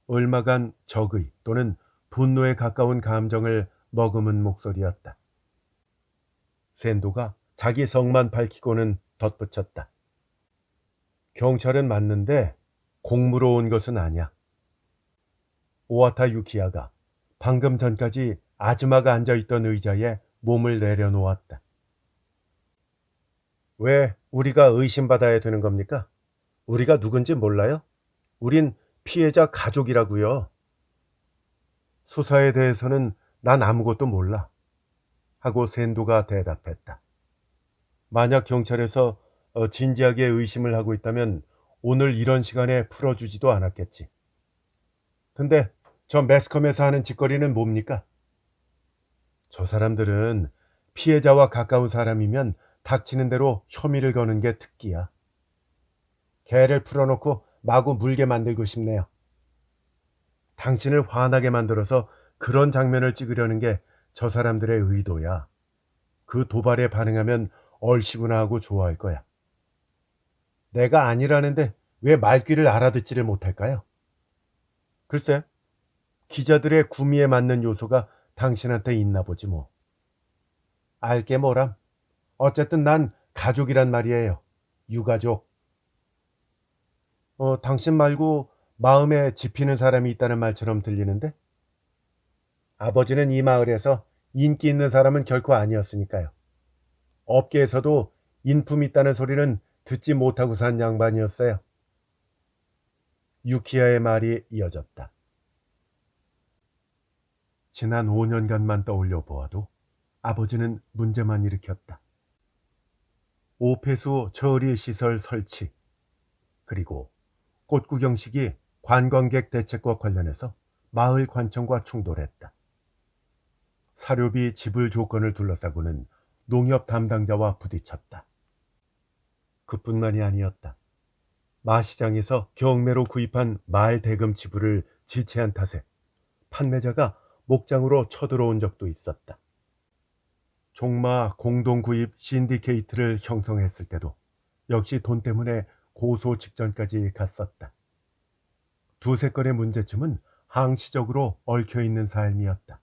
얼마간 적의 또는 분노에 가까운 감정을 머금은 목소리였다. 샌도가 자기 성만 밝히고는 덧붙였다. 경찰은 맞는데 공무로 온 것은 아니야. 오와타 유키야가 방금 전까지 아즈마가 앉아있던 의자에 몸을 내려놓았다. 왜 우리가 의심받아야 되는 겁니까? 우리가 누군지 몰라요? 우린 피해자 가족이라고요. 수사에 대해서는 난 아무것도 몰라. 하고 샌도가 대답했다. 만약 경찰에서 진지하게 의심을 하고 있다면 오늘 이런 시간에 풀어주지도 않았겠지. 근데 저 매스컴에서 하는 짓거리는 뭡니까? 저 사람들은 피해자와 가까운 사람이면 닥치는 대로 혐의를 거는 게 특기야. 개를 풀어놓고 마구 물게 만들고 싶네요. 당신을 화나게 만들어서 그런 장면을 찍으려는 게 저 사람들의 의도야. 그 도발에 반응하면 얼씨구나 하고 좋아할 거야. 내가 아니라는데 왜 말귀를 알아듣지를 못할까요? 글쎄, 기자들의 구미에 맞는 요소가 당신한테 있나 보지 뭐. 알게 뭐람. 어쨌든 난 가족이란 말이에요. 유가족. 당신 말고 마음에 집히는 사람이 있다는 말처럼 들리는데? 아버지는 이 마을에서 인기 있는 사람은 결코 아니었으니까요. 업계에서도 인품 있다는 소리는 듣지 못하고 산 양반이었어요. 유키야의 말이 이어졌다. 지난 5년간만 떠올려 보아도 아버지는 문제만 일으켰다. 오폐수 처리 시설 설치, 그리고 꽃구경식이 관광객 대책과 관련해서 마을 관청과 충돌했다. 사료비 지불 조건을 둘러싸고는 농협 담당자와 부딪혔다. 그뿐만이 아니었다. 마시장에서 경매로 구입한 말 대금 지불을 지체한 탓에 판매자가 목장으로 쳐들어온 적도 있었다. 종마 공동구입 신디케이트를 형성했을 때도 역시 돈 때문에 고소 직전까지 갔었다. 두세 건의 문제점은 항시적으로 얽혀있는 삶이었다.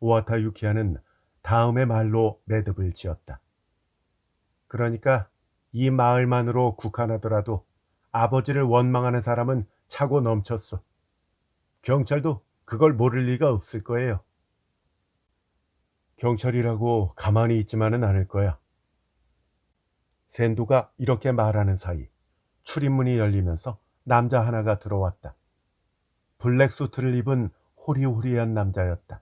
오와타 유키야는 다음의 말로 매듭을 지었다. 그러니까 이 마을만으로 국한하더라도 아버지를 원망하는 사람은 차고 넘쳤어. 경찰도 그걸 모를 리가 없을 거예요. 경찰이라고 가만히 있지만은 않을 거야. 샌도가 이렇게 말하는 사이 출입문이 열리면서 남자 하나가 들어왔다. 블랙 수트를 입은 호리호리한 남자였다.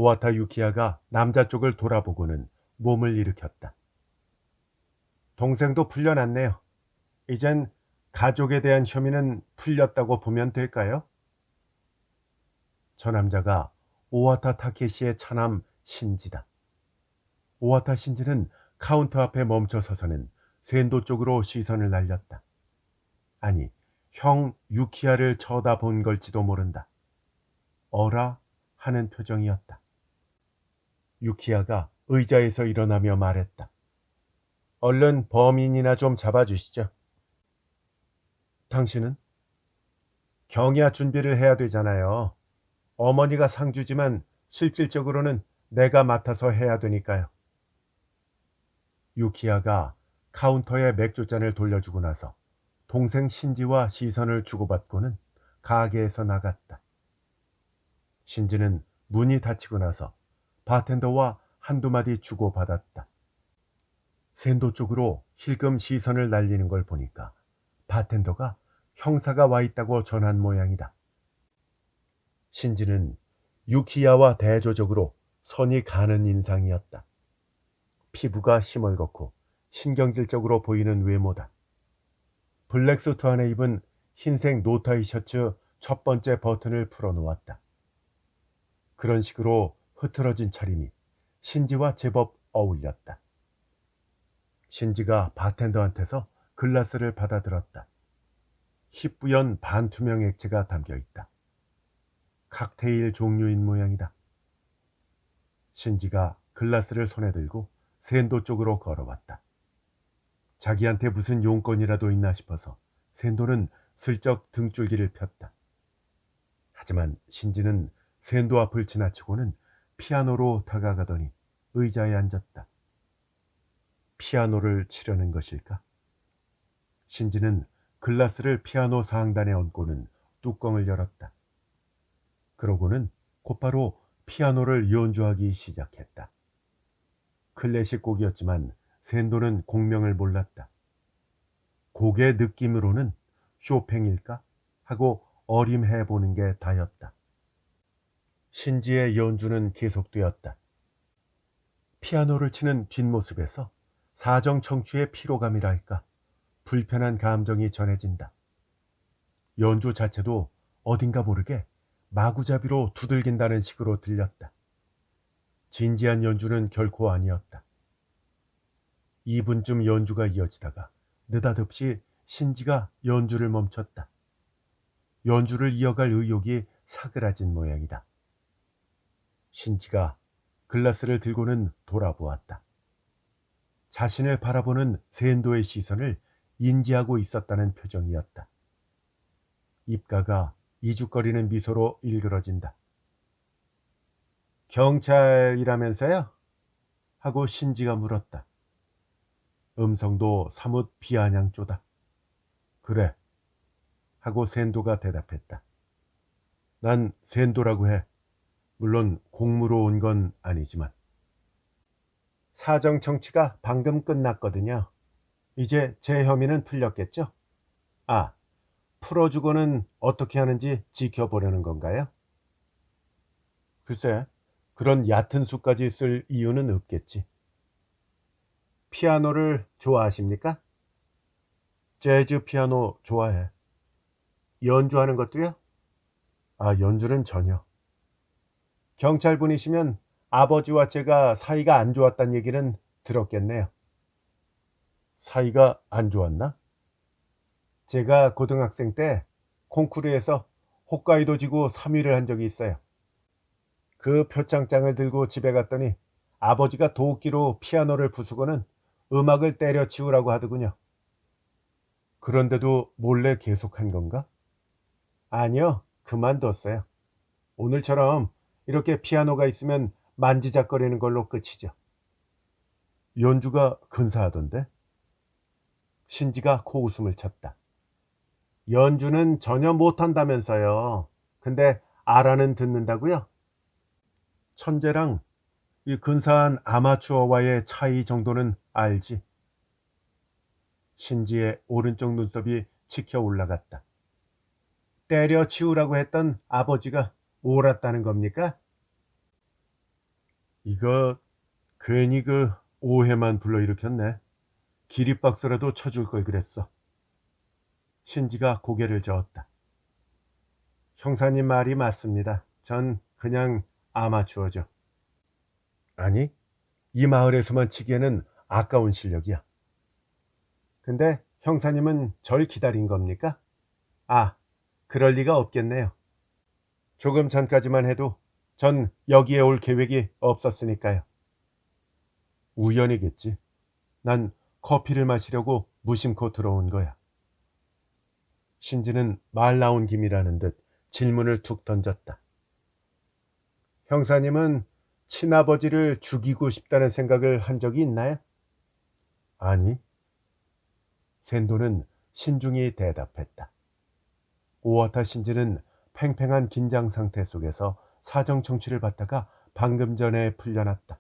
오와타 유키야가 남자 쪽을 돌아보고는 몸을 일으켰다. 동생도 풀려났네요. 이젠 가족에 대한 혐의는 풀렸다고 보면 될까요? 저 남자가 오와타 타케시의 차남 신지다. 오와타 신지는 카운터 앞에 멈춰 서서는 샌도 쪽으로 시선을 날렸다. 아니, 형 유키야를 쳐다본 걸지도 모른다. 어라 하는 표정이었다. 유키야가 의자에서 일어나며 말했다. 얼른 범인이나 좀 잡아주시죠. 당신은? 경야 준비를 해야 되잖아요. 어머니가 상주지만 실질적으로는 내가 맡아서 해야 되니까요. 유키야가 카운터에 맥주잔을 돌려주고 나서 동생 신지와 시선을 주고받고는 가게에서 나갔다. 신지는 문이 닫히고 나서 바텐더와 한두 마디 주고받았다. 샌도 쪽으로 힐끔 시선을 날리는 걸 보니까 바텐더가 형사가 와 있다고 전한 모양이다. 신지는 유키야와 대조적으로 선이 가는 인상이었다. 피부가 희멀겋고 신경질적으로 보이는 외모다. 블랙 수트 안에 입은 흰색 노타이 셔츠 첫 번째 버튼을 풀어놓았다. 그런 식으로 흐트러진 차림이 신지와 제법 어울렸다. 신지가 바텐더한테서 글라스를 받아들었다. 희뿌연 반투명 액체가 담겨있다. 칵테일 종류인 모양이다. 신지가 글라스를 손에 들고 샌도 쪽으로 걸어왔다. 자기한테 무슨 용건이라도 있나 싶어서 샌도는 슬쩍 등줄기를 폈다. 하지만 신지는 샌도 앞을 지나치고는 피아노로 다가가더니 의자에 앉았다. 피아노를 치려는 것일까? 신지는 글라스를 피아노 상단에 얹고는 뚜껑을 열었다. 그러고는 곧바로 피아노를 연주하기 시작했다. 클래식 곡이었지만 샌도는 곡명을 몰랐다. 곡의 느낌으로는 쇼팽일까 하고 어림해보는 게 다였다. 신지의 연주는 계속되었다. 피아노를 치는 뒷모습에서 사정청취의 피로감이랄까 불편한 감정이 전해진다. 연주 자체도 어딘가 모르게 마구잡이로 두들긴다는 식으로 들렸다. 진지한 연주는 결코 아니었다. 2분쯤 연주가 이어지다가 느닷없이 신지가 연주를 멈췄다. 연주를 이어갈 의욕이 사그라진 모양이다. 신지가 글라스를 들고는 돌아보았다. 자신을 바라보는 샌도의 시선을 인지하고 있었다는 표정이었다. 입가가 이죽거리는 미소로 일그러진다. 경찰이라면서요? 하고 신지가 물었다. 음성도 사뭇 비아냥조다. 그래. 하고 샌도가 대답했다. 난 샌도라고 해. 물론 공무로 온 건 아니지만. 사정 청취가 방금 끝났거든요. 이제 제 혐의는 풀렸겠죠? 아, 풀어주고는 어떻게 하는지 지켜보려는 건가요? 글쎄, 그런 얕은 수까지 쓸 이유는 없겠지. 피아노를 좋아하십니까? 재즈 피아노 좋아해. 연주하는 것도요? 아, 연주는 전혀. 경찰분이시면 아버지와 제가 사이가 안 좋았단 얘기는 들었겠네요. 사이가 안 좋았나? 제가 고등학생 때 콩쿠르에서 홋카이도 지구 3위를 한 적이 있어요. 그 표창장을 들고 집에 갔더니 아버지가 도끼로 피아노를 부수고는 음악을 때려치우라고 하더군요. 그런데도 몰래 계속한 건가? 아니요, 그만뒀어요. 오늘처럼 이렇게 피아노가 있으면 만지작거리는 걸로 끝이죠. 연주가 근사하던데? 신지가 코웃음을 쳤다. 연주는 전혀 못한다면서요. 근데 알아는 듣는다고요? 천재랑 이 근사한 아마추어와의 차이 정도는 알지. 신지의 오른쪽 눈썹이 치켜 올라갔다. 때려치우라고 했던 아버지가 옳았다는 겁니까? 이거 괜히 그 오해만 불러일으켰네. 기립박수라도 쳐줄 걸 그랬어. 신지가 고개를 저었다. 형사님 말이 맞습니다. 전 그냥 아마추어죠. 아니, 이 마을에서만 치기에는 아까운 실력이야. 근데 형사님은 절 기다린 겁니까? 아, 그럴 리가 없겠네요. 조금 전까지만 해도 전 여기에 올 계획이 없었으니까요. 우연이겠지. 난 커피를 마시려고 무심코 들어온 거야. 신지는 말 나온 김이라는 듯 질문을 툭 던졌다. 형사님은 친아버지를 죽이고 싶다는 생각을 한 적이 있나요? 아니. 샌도는 신중히 대답했다. 오와타 신지는 팽팽한 긴장 상태 속에서 사정 청취를 받다가 방금 전에 풀려났다.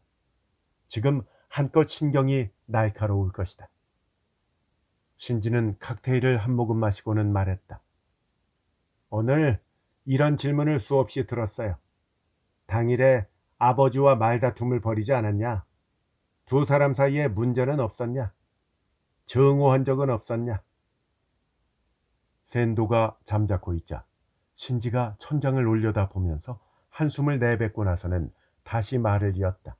지금 한껏 신경이 날카로울 것이다. 신지는 칵테일을 한 모금 마시고는 말했다. 오늘 이런 질문을 수없이 들었어요. 당일에 아버지와 말다툼을 벌이지 않았냐? 두 사람 사이에 문제는 없었냐? 증오한 적은 없었냐? 샌도가 잠자코 있자 신지가 천장을 올려다 보면서 한숨을 내뱉고 나서는 다시 말을 이었다.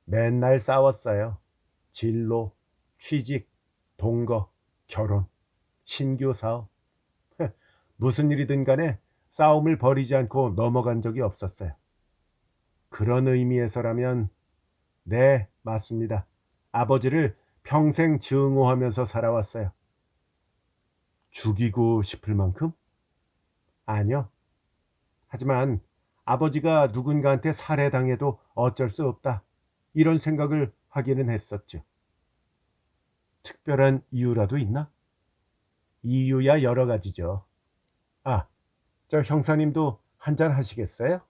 맨날 싸웠어요. 진로, 취직, 동거, 결혼, 신규 사업. 무슨 일이든 간에 싸움을 벌이지 않고 넘어간 적이 없었어요. 그런 의미에서라면 네, 맞습니다. 아버지를 평생 증오하면서 살아왔어요. 죽이고 싶을 만큼? 아니요. 하지만 아버지가 누군가한테 살해당해도 어쩔 수 없다. 이런 생각을 하기는 했었죠. 특별한 이유라도 있나? 이유야 여러 가지죠. 아, 저 형사님도 한잔 하시겠어요?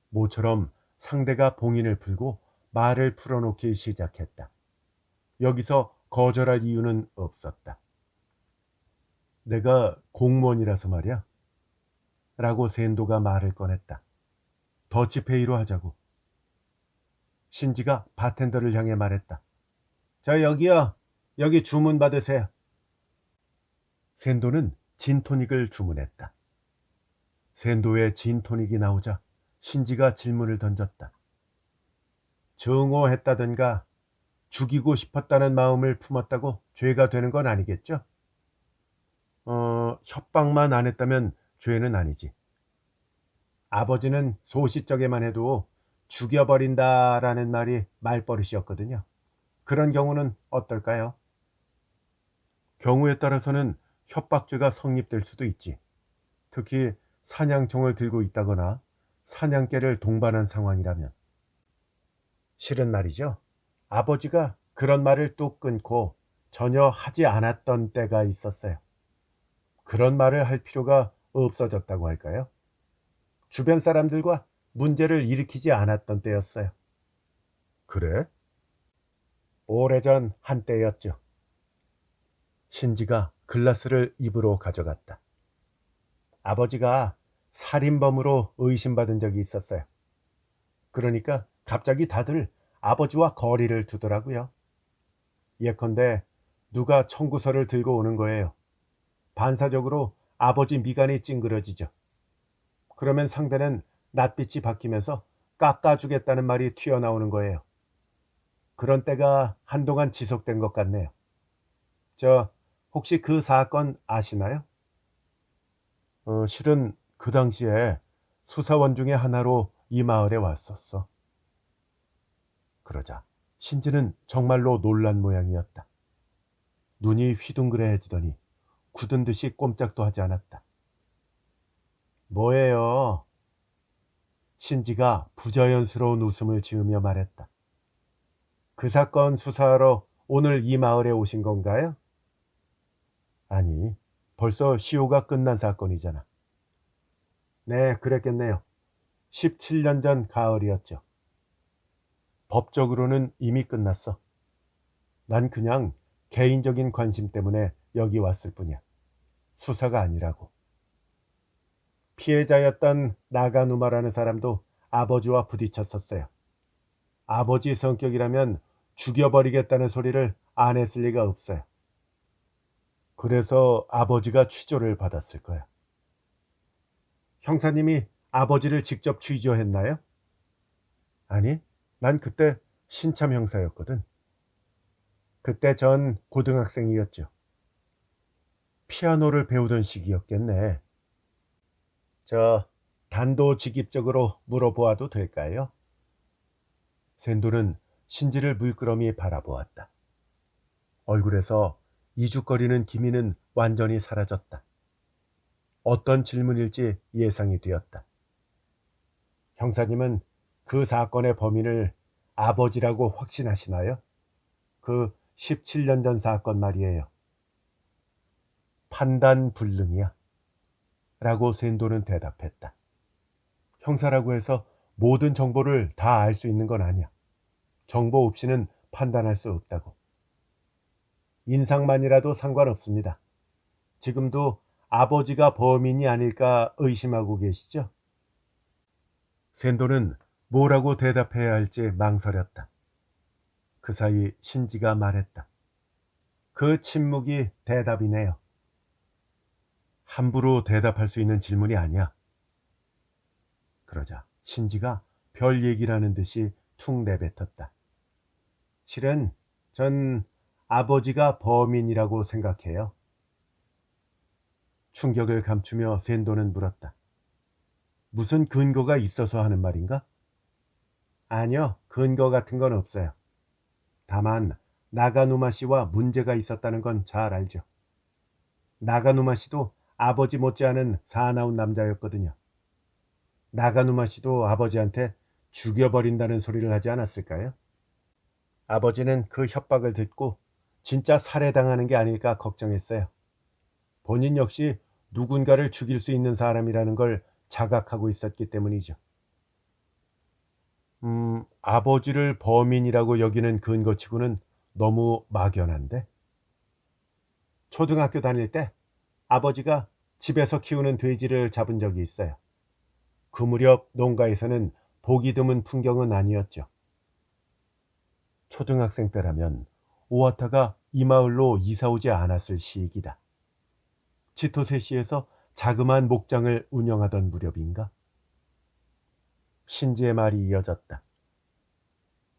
모처럼 상대가 봉인을 풀고 말을 풀어놓기 시작했다. 여기서 거절할 이유는 없었다. 내가 공무원이라서 말이야. 라고 샌도가 말을 꺼냈다. 더치페이로 하자고. 신지가 바텐더를 향해 말했다. 저 여기요. 여기 주문 받으세요. 샌도는 진토닉을 주문했다. 샌도의 진토닉이 나오자 신지가 질문을 던졌다. 증오했다든가 죽이고 싶었다는 마음을 품었다고 죄가 되는 건 아니겠죠? 협박만 안 했다면 죄는 아니지. 아버지는 소시적에만 해도 죽여버린다라는 말이 말버릇이었거든요. 그런 경우는 어떨까요? 경우에 따라서는 협박죄가 성립될 수도 있지. 특히 사냥총을 들고 있다거나 사냥개를 동반한 상황이라면. 실은 말이죠. 아버지가 그런 말을 뚝 끊고 전혀 하지 않았던 때가 있었어요. 그런 말을 할 필요가 없어졌다고 할까요? 주변 사람들과 문제를 일으키지 않았던 때였어요. 그래? 오래전 한때였죠. 신지가 글라스를 입으로 가져갔다. 아버지가 살인범으로 의심받은 적이 있었어요. 그러니까 갑자기 다들 아버지와 거리를 두더라고요. 예컨대 누가 청구서를 들고 오는 거예요. 반사적으로 아버지 미간이 찡그러지죠. 그러면 상대는 낯빛이 바뀌면서 깎아주겠다는 말이 튀어나오는 거예요. 그런 때가 한동안 지속된 것 같네요. 저 혹시 그 사건 아시나요? 실은 그 당시에 수사원 중에 하나로 이 마을에 왔었어. 그러자 신지는 정말로 놀란 모양이었다. 눈이 휘둥그레해지더니 굳은 듯이 꼼짝도 하지 않았다. 뭐예요? 신지가 부자연스러운 웃음을 지으며 말했다. 그 사건 수사하러 오늘 이 마을에 오신 건가요? 아니, 벌써 시효가 끝난 사건이잖아. 네, 그랬겠네요. 17년 전 가을이었죠. 법적으로는 이미 끝났어. 난 그냥 개인적인 관심 때문에 여기 왔을 뿐이야. 수사가 아니라고. 피해자였던 나가누마라는 사람도 아버지와 부딪혔었어요. 아버지 성격이라면 죽여버리겠다는 소리를 안 했을 리가 없어요. 그래서 아버지가 취조를 받았을 거야. 형사님이 아버지를 직접 취조했나요? 아니, 난 그때 신참 형사였거든. 그때 전 고등학생이었죠. 피아노를 배우던 시기였겠네. 저 단도직입적으로 물어보아도 될까요? 샌도는 신지를 물끄러미 바라보았다. 얼굴에서 이죽거리는 기미는 완전히 사라졌다. 어떤 질문일지 예상이 되었다. 형사님은 그 사건의 범인을 아버지라고 확신하시나요? 그 17년 전 사건 말이에요. 판단 불능이야. 라고 샌도는 대답했다. 형사라고 해서 모든 정보를 다 알 수 있는 건 아니야. 정보 없이는 판단할 수 없다고. 인상만이라도 상관없습니다. 지금도 아버지가 범인이 아닐까 의심하고 계시죠? 샌도는 뭐라고 대답해야 할지 망설였다. 그 사이 신지가 말했다. 그 침묵이 대답이네요. 함부로 대답할 수 있는 질문이 아니야. 그러자 신지가 별 얘기라는 듯이 툭 내뱉었다. 실은 전 아버지가 범인이라고 생각해요. 충격을 감추며 샌도는 물었다. 무슨 근거가 있어서 하는 말인가? 아니요, 근거 같은 건 없어요. 다만 나가누마 씨와 문제가 있었다는 건 잘 알죠. 나가누마 씨도 아버지 못지않은 사나운 남자였거든요. 나가누마 씨도 아버지한테 죽여버린다는 소리를 하지 않았을까요? 아버지는 그 협박을 듣고 진짜 살해당하는 게 아닐까 걱정했어요. 본인 역시 누군가를 죽일 수 있는 사람이라는 걸 자각하고 있었기 때문이죠. 아버지를 범인이라고 여기는 근거치고는 너무 막연한데? 초등학교 다닐 때 아버지가 집에서 키우는 돼지를 잡은 적이 있어요. 그 무렵 농가에서는 보기 드문 풍경은 아니었죠. 초등학생 때라면 오아타가 이 마을로 이사 오지 않았을 시기다. 치토세시에서 자그마한 목장을 운영하던 무렵인가? 신지의 말이 이어졌다.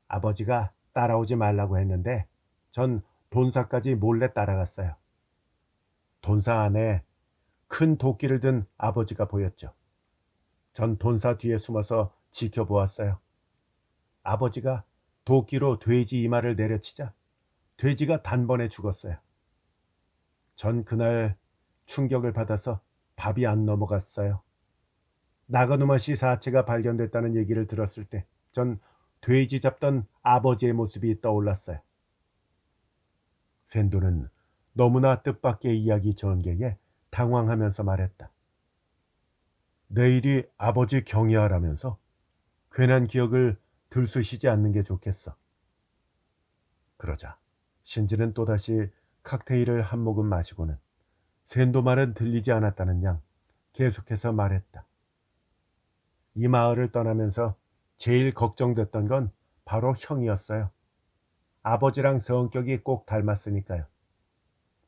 아버지가 따라오지 말라고 했는데 전 돈사까지 몰래 따라갔어요. 돈사 안에 큰 도끼를 든 아버지가 보였죠. 전 돈사 뒤에 숨어서 지켜보았어요. 아버지가 도끼로 돼지 이마를 내려치자 돼지가 단번에 죽었어요. 전 그날 충격을 받아서 밥이 안 넘어갔어요. 나가누마시 사체가 발견됐다는 얘기를 들었을 때 전 돼지 잡던 아버지의 모습이 떠올랐어요. 샌도는 너무나 뜻밖의 이야기 전개에 당황하면서 말했다. 내일이 아버지 경야라면서 괜한 기억을 들쑤시지 않는 게 좋겠어. 그러자 신지는 또다시 칵테일을 한 모금 마시고는 샌도 말은 들리지 않았다는 양 계속해서 말했다. 이 마을을 떠나면서 제일 걱정됐던 건 바로 형이었어요. 아버지랑 성격이 꼭 닮았으니까요.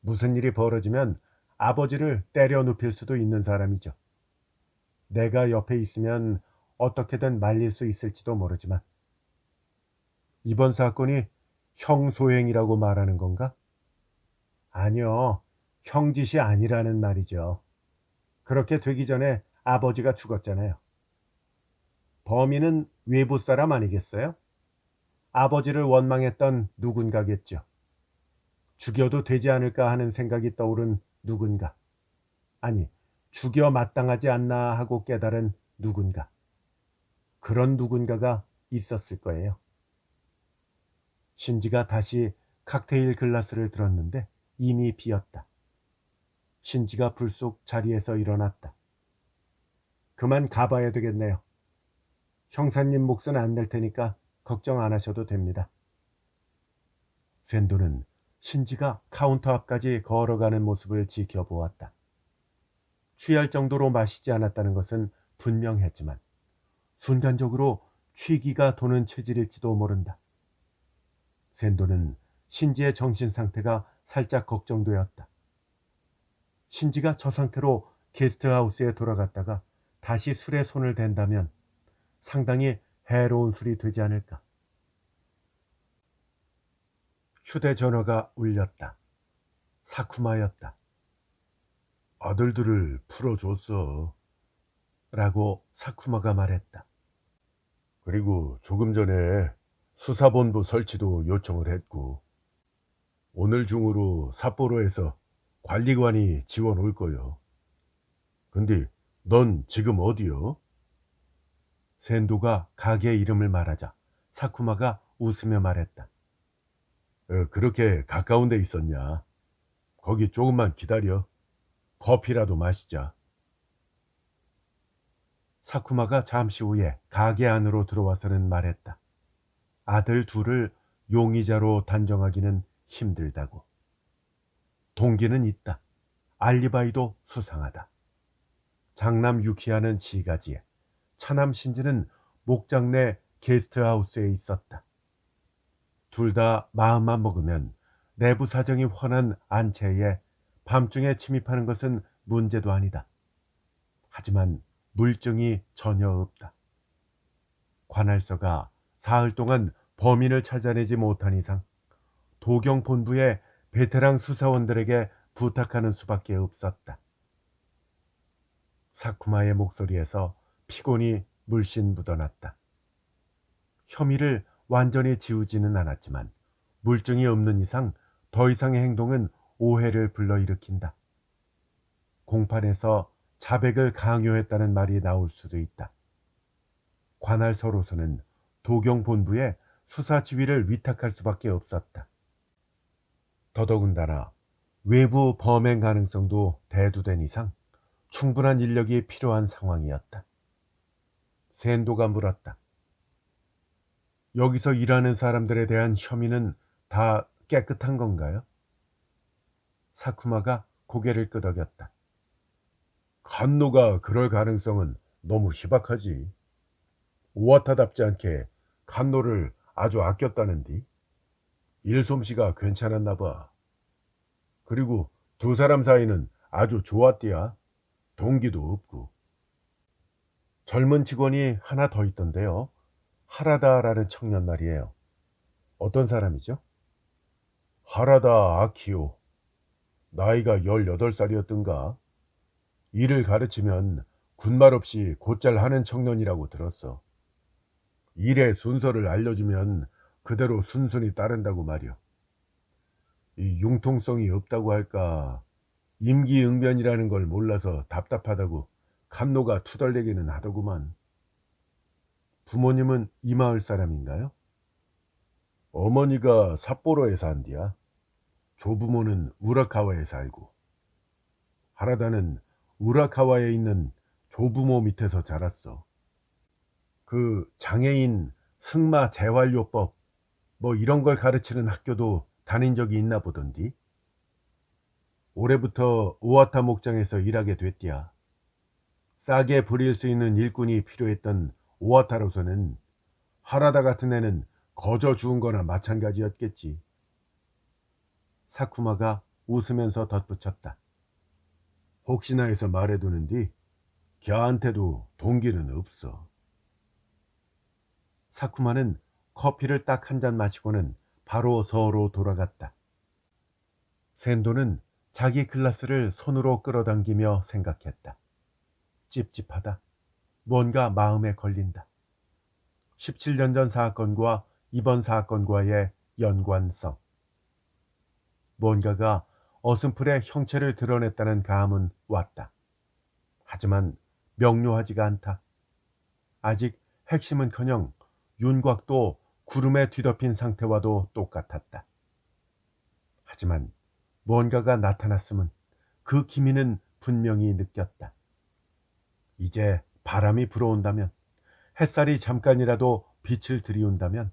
무슨 일이 벌어지면 아버지를 때려 눕힐 수도 있는 사람이죠. 내가 옆에 있으면 어떻게든 말릴 수 있을지도 모르지만 이번 사건이 형소행이라고 말하는 건가? 아니요. 형짓이 아니라는 말이죠. 그렇게 되기 전에 아버지가 죽었잖아요. 범인은 외부 사람 아니겠어요? 아버지를 원망했던 누군가겠죠. 죽여도 되지 않을까 하는 생각이 떠오른 누군가. 아니, 죽여 마땅하지 않나 하고 깨달은 누군가. 그런 누군가가 있었을 거예요. 신지가 다시 칵테일 글라스를 들었는데 이미 비었다. 신지가 불쑥 자리에서 일어났다. 그만 가봐야 되겠네요. 형사님 몫은 안 낼 테니까 걱정 안 하셔도 됩니다. 샌도는 신지가 카운터 앞까지 걸어가는 모습을 지켜보았다. 취할 정도로 마시지 않았다는 것은 분명했지만 순간적으로 취기가 도는 체질일지도 모른다. 샌도는 신지의 정신 상태가 살짝 걱정되었다. 신지가 저 상태로 게스트하우스에 돌아갔다가 다시 술에 손을 댄다면 상당히 해로운 술이 되지 않을까. 휴대전화가 울렸다. 사쿠마였다. 아들들을 풀어줬어. 라고 사쿠마가 말했다. 그리고 조금 전에 수사본부 설치도 요청을 했고 오늘 중으로 삿포로에서 관리관이 지원 올 거요. 근데 넌 지금 어디요? 샌도가 가게 이름을 말하자 사쿠마가 웃으며 말했다. 그렇게 가까운 데 있었냐? 거기 조금만 기다려. 커피라도 마시자. 사쿠마가 잠시 후에 가게 안으로 들어와서는 말했다. 아들 둘을 용의자로 단정하기는 힘들다고. 동기는 있다. 알리바이도 수상하다. 장남 유키아는 지가지에, 차남 신지는 목장 내 게스트하우스에 있었다. 둘 다 마음만 먹으면 내부 사정이 훤한 안채에 밤중에 침입하는 것은 문제도 아니다. 하지만 물증이 전혀 없다. 관할서가 사흘 동안 범인을 찾아내지 못한 이상 도경 본부의 베테랑 수사원들에게 부탁하는 수밖에 없었다. 사쿠마의 목소리에서 피곤이 물씬 묻어났다. 혐의를 완전히 지우지는 않았지만 물증이 없는 이상 더 이상의 행동은 오해를 불러일으킨다. 공판에서 자백을 강요했다는 말이 나올 수도 있다. 관할서로서는 도경 본부에 수사 지휘를 위탁할 수밖에 없었다. 더더군다나 외부 범행 가능성도 대두된 이상 충분한 인력이 필요한 상황이었다. 샌도가 물었다. 여기서 일하는 사람들에 대한 혐의는 다 깨끗한 건가요? 사쿠마가 고개를 끄덕였다. 칸노가 그럴 가능성은 너무 희박하지. 오와타답지 않게 칸노를 아주 아꼈다는디. 일솜씨가 괜찮았나 봐. 그리고 두 사람 사이는 아주 좋았디야. 동기도 없고. 젊은 직원이 하나 더 있던데요. 하라다라는 청년 말이에요. 어떤 사람이죠? 하라다 아키오. 나이가 18살이었던가. 일을 가르치면 군말 없이 곧잘 하는 청년이라고 들었어. 일의 순서를 알려주면 그대로 순순히 따른다고 말이야. 이 융통성이 없다고 할까, 임기응변이라는 걸 몰라서 답답하다고 칸노가 투덜대기는 하더구만. 부모님은 이 마을 사람인가요? 어머니가 삿포로에 산디야. 조부모는 우라카와에 살고. 하라다는 우라카와에 있는 조부모 밑에서 자랐어. 그 장애인 승마 재활요법 뭐 이런 걸 가르치는 학교도 다닌 적이 있나 보던디. 올해부터 오와타 목장에서 일하게 됐디야. 싸게 부릴 수 있는 일꾼이 필요했던 오와타로서는 하라다 같은 애는 거저 주운 거나 마찬가지였겠지. 사쿠마가 웃으면서 덧붙였다. 혹시나 해서 말해두는디 걔한테도 동기는 없어. 사쿠마는 커피를 딱 한 잔 마시고는 바로 서로 돌아갔다. 샌도는 자기 글라스를 손으로 끌어당기며 생각했다. 찝찝하다. 뭔가 마음에 걸린다. 17년 전 사건과 이번 사건과의 연관성. 뭔가가 어슴풀의 형체를 드러냈다는 감은 왔다. 하지만 명료하지가 않다. 아직 핵심은커녕 윤곽도 구름에 뒤덮인 상태와도 똑같았다. 하지만 뭔가가 나타났음은 그 기미는 분명히 느꼈다. 이제 바람이 불어온다면, 햇살이 잠깐이라도 빛을 들이운다면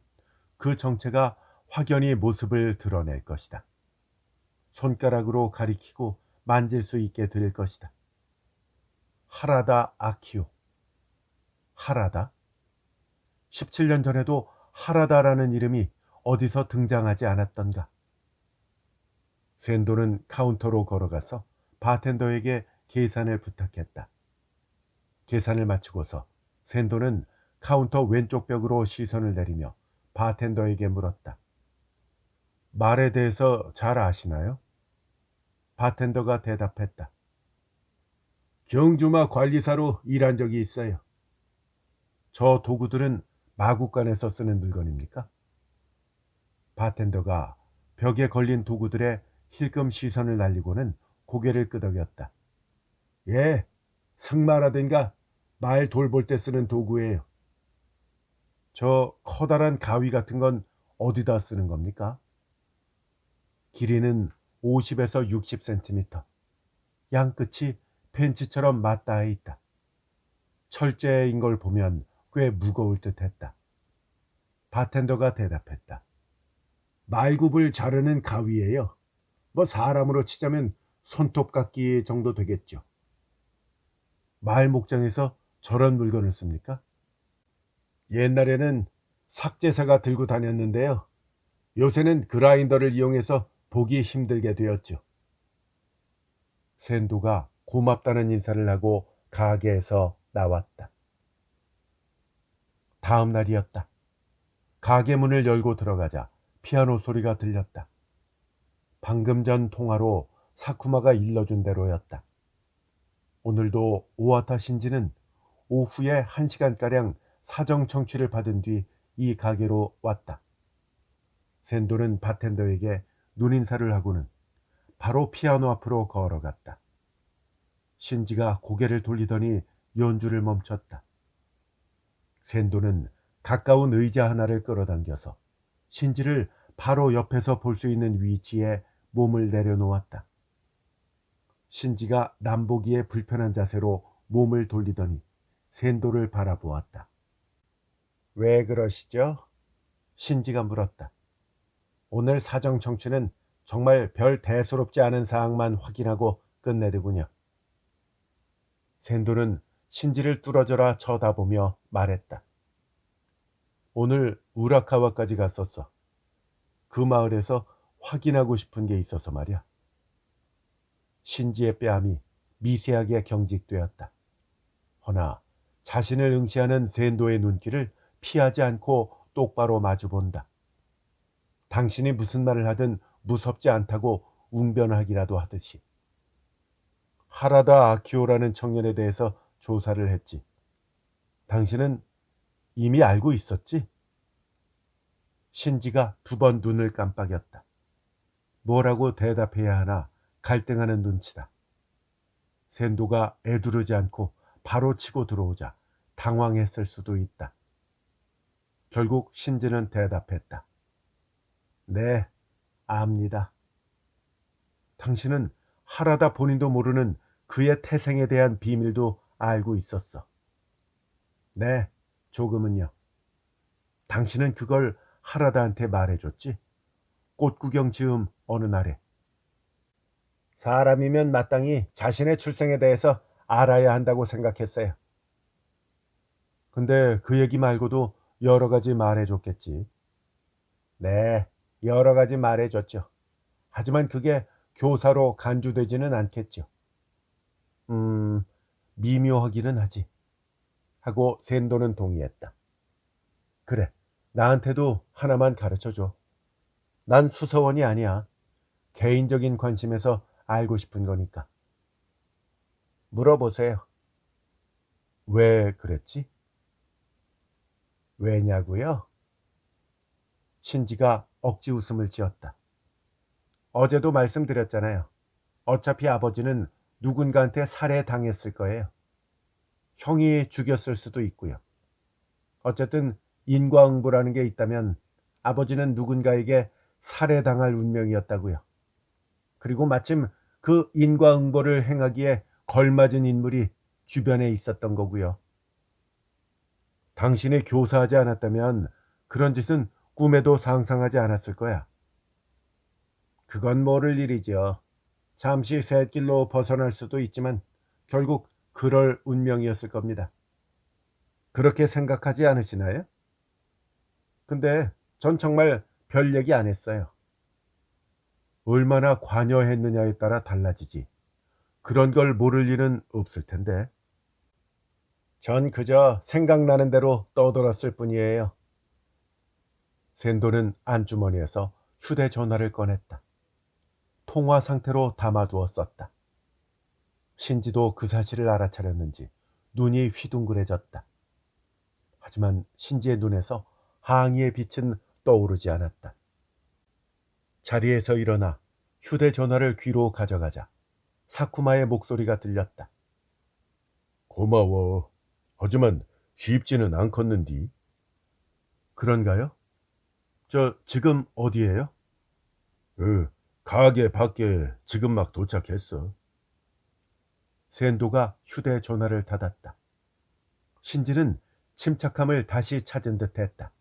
그 정체가 확연히 모습을 드러낼 것이다. 손가락으로 가리키고 만질 수 있게 될 것이다. 하라다 아키오. 하라다? 17년 전에도 하라다라는 이름이 어디서 등장하지 않았던가. 샌도는 카운터로 걸어가서 바텐더에게 계산을 부탁했다. 계산을 마치고서 샌도는 카운터 왼쪽 벽으로 시선을 내리며 바텐더에게 물었다. 말에 대해서 잘 아시나요? 바텐더가 대답했다. 경주마 관리사로 일한 적이 있어요. 저 도구들은 마구간에서 쓰는 물건입니까? 바텐더가 벽에 걸린 도구들에 힐끔 시선을 날리고는 고개를 끄덕였다. 예, 승마라든가 말 돌볼 때 쓰는 도구예요. 저 커다란 가위 같은 건 어디다 쓰는 겁니까? 길이는 50에서 60cm. 양 끝이 펜치처럼 맞닿아 있다. 철제인 걸 보면 꽤 무거울 듯 했다. 바텐더가 대답했다. 말굽을 자르는 가위예요. 뭐 사람으로 치자면 손톱깎이 정도 되겠죠. 마을 목장에서 저런 물건을 씁니까? 옛날에는 삭제사가 들고 다녔는데요. 요새는 그라인더를 이용해서 보기 힘들게 되었죠. 샌도가 고맙다는 인사를 하고 가게에서 나왔다. 다음 날이었다. 가게 문을 열고 들어가자 피아노 소리가 들렸다. 방금 전 통화로 사쿠마가 일러준 대로였다. 오늘도 오와타 신지는 오후에 1시간가량 사정 청취를 받은 뒤 이 가게로 왔다. 샌도는 바텐더에게 눈인사를 하고는 바로 피아노 앞으로 걸어갔다. 신지가 고개를 돌리더니 연주를 멈췄다. 샌도는 가까운 의자 하나를 끌어당겨서 신지를 바로 옆에서 볼 수 있는 위치에 몸을 내려놓았다. 신지가 남보기에 불편한 자세로 몸을 돌리더니 샌도를 바라보았다. 왜 그러시죠? 신지가 물었다. 오늘 사정 청취는 정말 별 대수롭지 않은 사항만 확인하고 끝내더군요. 샌도는 신지를 뚫어져라 쳐다보며 말했다. 오늘 우라카와까지 갔었어. 그 마을에서 확인하고 싶은 게 있어서 말이야. 신지의 뺨이 미세하게 경직되었다. 허나 자신을 응시하는 샌도의 눈길을 피하지 않고 똑바로 마주본다. 당신이 무슨 말을 하든 무섭지 않다고 웅변하기라도 하듯이. 하라다 아키오라는 청년에 대해서 조사를 했지. 당신은 이미 알고 있었지? 신지가 2번 눈을 깜빡였다. 뭐라고 대답해야 하나 갈등하는 눈치다. 샌도가 애두르지 않고 바로 치고 들어오자 당황했을 수도 있다. 결국 신지는 대답했다. 네, 압니다. 당신은 하라다 본인도 모르는 그의 태생에 대한 비밀도 알고 있었어. 네, 조금은요. 당신은 그걸 하라다한테 말해줬지? 꽃구경 즈음 어느 날에. 사람이면 마땅히 자신의 출생에 대해서 알아야 한다고 생각했어요. 근데 그 얘기 말고도 여러 가지 말해줬겠지. 네, 여러 가지 말해줬죠. 하지만 그게 교사로 간주되지는 않겠죠. 미묘하기는 하지. 하고 샌도는 동의했다. 그래, 나한테도 하나만 가르쳐줘. 난 수서원이 아니야. 개인적인 관심에서 알고 싶은 거니까. 물어보세요. 왜 그랬지? 왜냐고요? 신지가 억지 웃음을 지었다. 어제도 말씀드렸잖아요. 어차피 아버지는 누군가한테 살해당했을 거예요. 형이 죽였을 수도 있고요. 어쨌든 인과응보라는 게 있다면 아버지는 누군가에게 살해당할 운명이었다고요. 그리고 마침 그 인과응보를 행하기에 걸맞은 인물이 주변에 있었던 거고요. 당신이 교사하지 않았다면 그런 짓은 꿈에도 상상하지 않았을 거야. 그건 모를 일이죠. 잠시 샛길로 벗어날 수도 있지만 결국 그럴 운명이었을 겁니다. 그렇게 생각하지 않으시나요? 근데 전 정말 별 얘기 안 했어요. 얼마나 관여했느냐에 따라 달라지지. 그런 걸 모를 일은 없을 텐데. 전 그저 생각나는 대로 떠들었을 뿐이에요. 샌도는 안주머니에서 휴대전화를 꺼냈다. 통화 상태로 담아두었었다. 신지도 그 사실을 알아차렸는지 눈이 휘둥그레졌다. 하지만 신지의 눈에서 항의의 빛은 떠오르지 않았다. 자리에서 일어나 휴대전화를 귀로 가져가자 사쿠마의 목소리가 들렸다. 고마워. 하지만 쉽지는 않겠는디. 그런가요? 저 지금 어디에요? 가게 밖에 지금 막 도착했어. 샌도가 휴대전화를 닫았다. 신지는 침착함을 다시 찾은 듯 했다.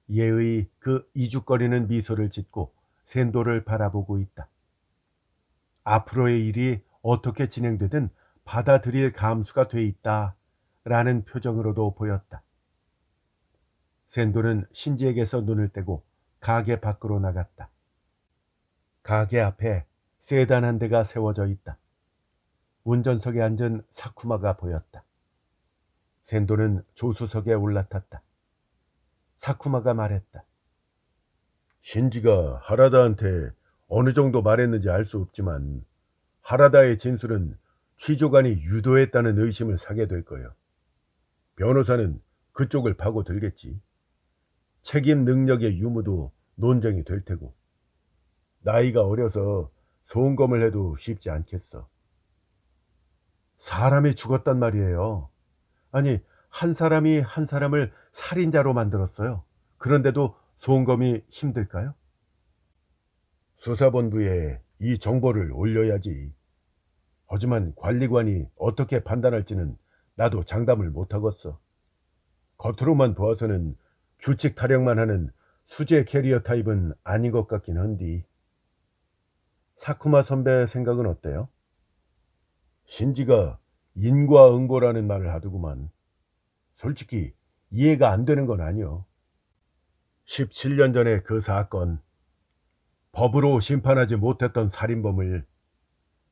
예의 그 이죽거리는 미소를 짓고 샌도를 바라보고 있다. 앞으로의 일이 어떻게 진행되든 받아들일 감수가 돼 있다 라는 표정으로도 보였다. 샌도는 신지에게서 눈을 떼고 가게 밖으로 나갔다. 가게 앞에 세단 한 대가 세워져 있다. 운전석에 앉은 사쿠마가 보였다. 샌도는 조수석에 올라탔다. 사쿠마가 말했다. 신지가 하라다한테 어느 정도 말했는지 알 수 없지만 하라다의 진술은 취조관이 유도했다는 의심을 사게 될 거예요. 변호사는 그쪽을 파고들겠지. 책임 능력의 유무도 논쟁이 될 테고. 나이가 어려서 소음검을 해도 쉽지 않겠어. 사람이 죽었단 말이에요. 아니, 한 사람이 한 사람을 살인자로 만들었어요. 그런데도 소음검이 힘들까요? 수사본부에 이 정보를 올려야지. 하지만 관리관이 어떻게 판단할지는 나도 장담을 못하겠어. 겉으로만 보아서는 규칙 타령만 하는 수제 캐리어 타입은 아닌 것 같긴 한디. 사쿠마 선배 생각은 어때요? 신지가 인과응보라는 말을 하더구만. 솔직히 이해가 안 되는 건 아니여. 17년 전에 그 사건, 법으로 심판하지 못했던 살인범을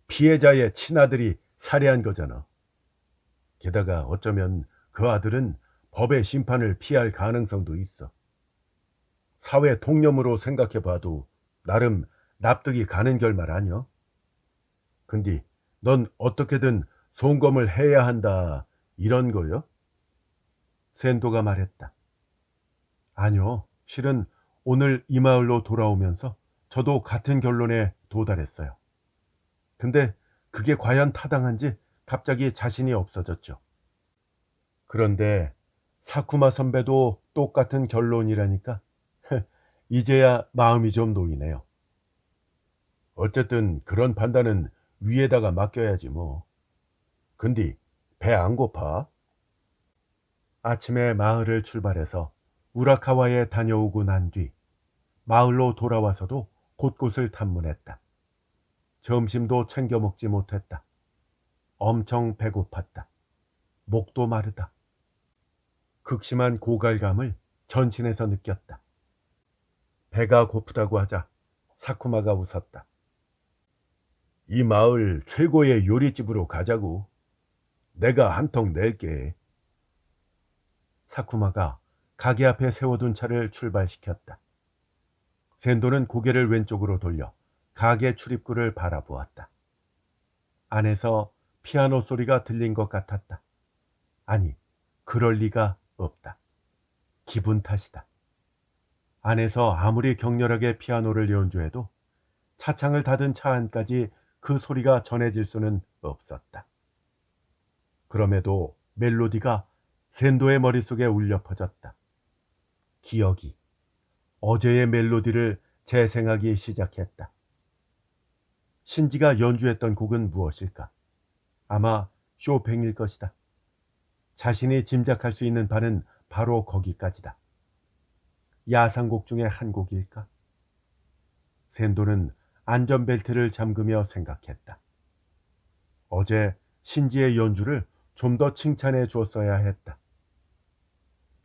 피해자의 친아들이 살해한 거잖아. 게다가 어쩌면 그 아들은 법의 심판을 피할 가능성도 있어. 사회 통념으로 생각해봐도 나름 납득이 가는 결말 아니여? 근데 넌 어떻게든 송검을 해야 한다 이런 거요? 샌도가 말했다. 아니요. 실은 오늘 이 마을로 돌아오면서 저도 같은 결론에 도달했어요. 근데 그게 과연 타당한지 갑자기 자신이 없어졌죠. 그런데 사쿠마 선배도 똑같은 결론이라니까 이제야 마음이 좀 놓이네요. 어쨌든 그런 판단은 위에다가 맡겨야지 뭐. 근데 배 안 고파? 아침에 마을을 출발해서 우라카와에 다녀오고 난 뒤 마을로 돌아와서도 곳곳을 탐문했다. 점심도 챙겨 먹지 못했다. 엄청 배고팠다. 목도 마르다. 극심한 고갈감을 전신에서 느꼈다. 배가 고프다고 하자 사쿠마가 웃었다. 이 마을 최고의 요리집으로 가자고. 내가 한 통 낼게. 사쿠마가 가게 앞에 세워둔 차를 출발시켰다. 샌도는 고개를 왼쪽으로 돌려 가게 출입구를 바라보았다. 안에서 피아노 소리가 들린 것 같았다. 아니, 그럴 리가 없다. 기분 탓이다. 안에서 아무리 격렬하게 피아노를 연주해도 차창을 닫은 차 안까지 그 소리가 전해질 수는 없었다. 그럼에도 멜로디가 샌도의 머릿속에 울려 퍼졌다. 기억이 어제의 멜로디를 재생하기 시작했다. 신지가 연주했던 곡은 무엇일까? 아마 쇼팽일 것이다. 자신이 짐작할 수 있는 바는 바로 거기까지다. 야상곡 중에 한 곡일까? 샌도는 안전벨트를 잠그며 생각했다. 어제 신지의 연주를 좀 더 칭찬해 줬어야 했다.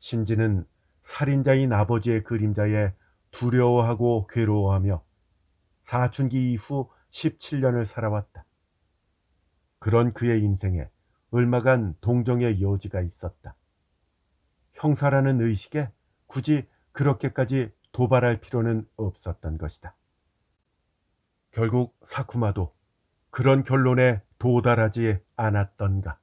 신지는 살인자인 아버지의 그림자에 두려워하고 괴로워하며 사춘기 이후 17년을 살아왔다. 그런 그의 인생에 얼마간 동정의 여지가 있었다. 형사라는 의식에 굳이 그렇게까지 도발할 필요는 없었던 것이다. 결국 사쿠마도 그런 결론에 도달하지 않았던가.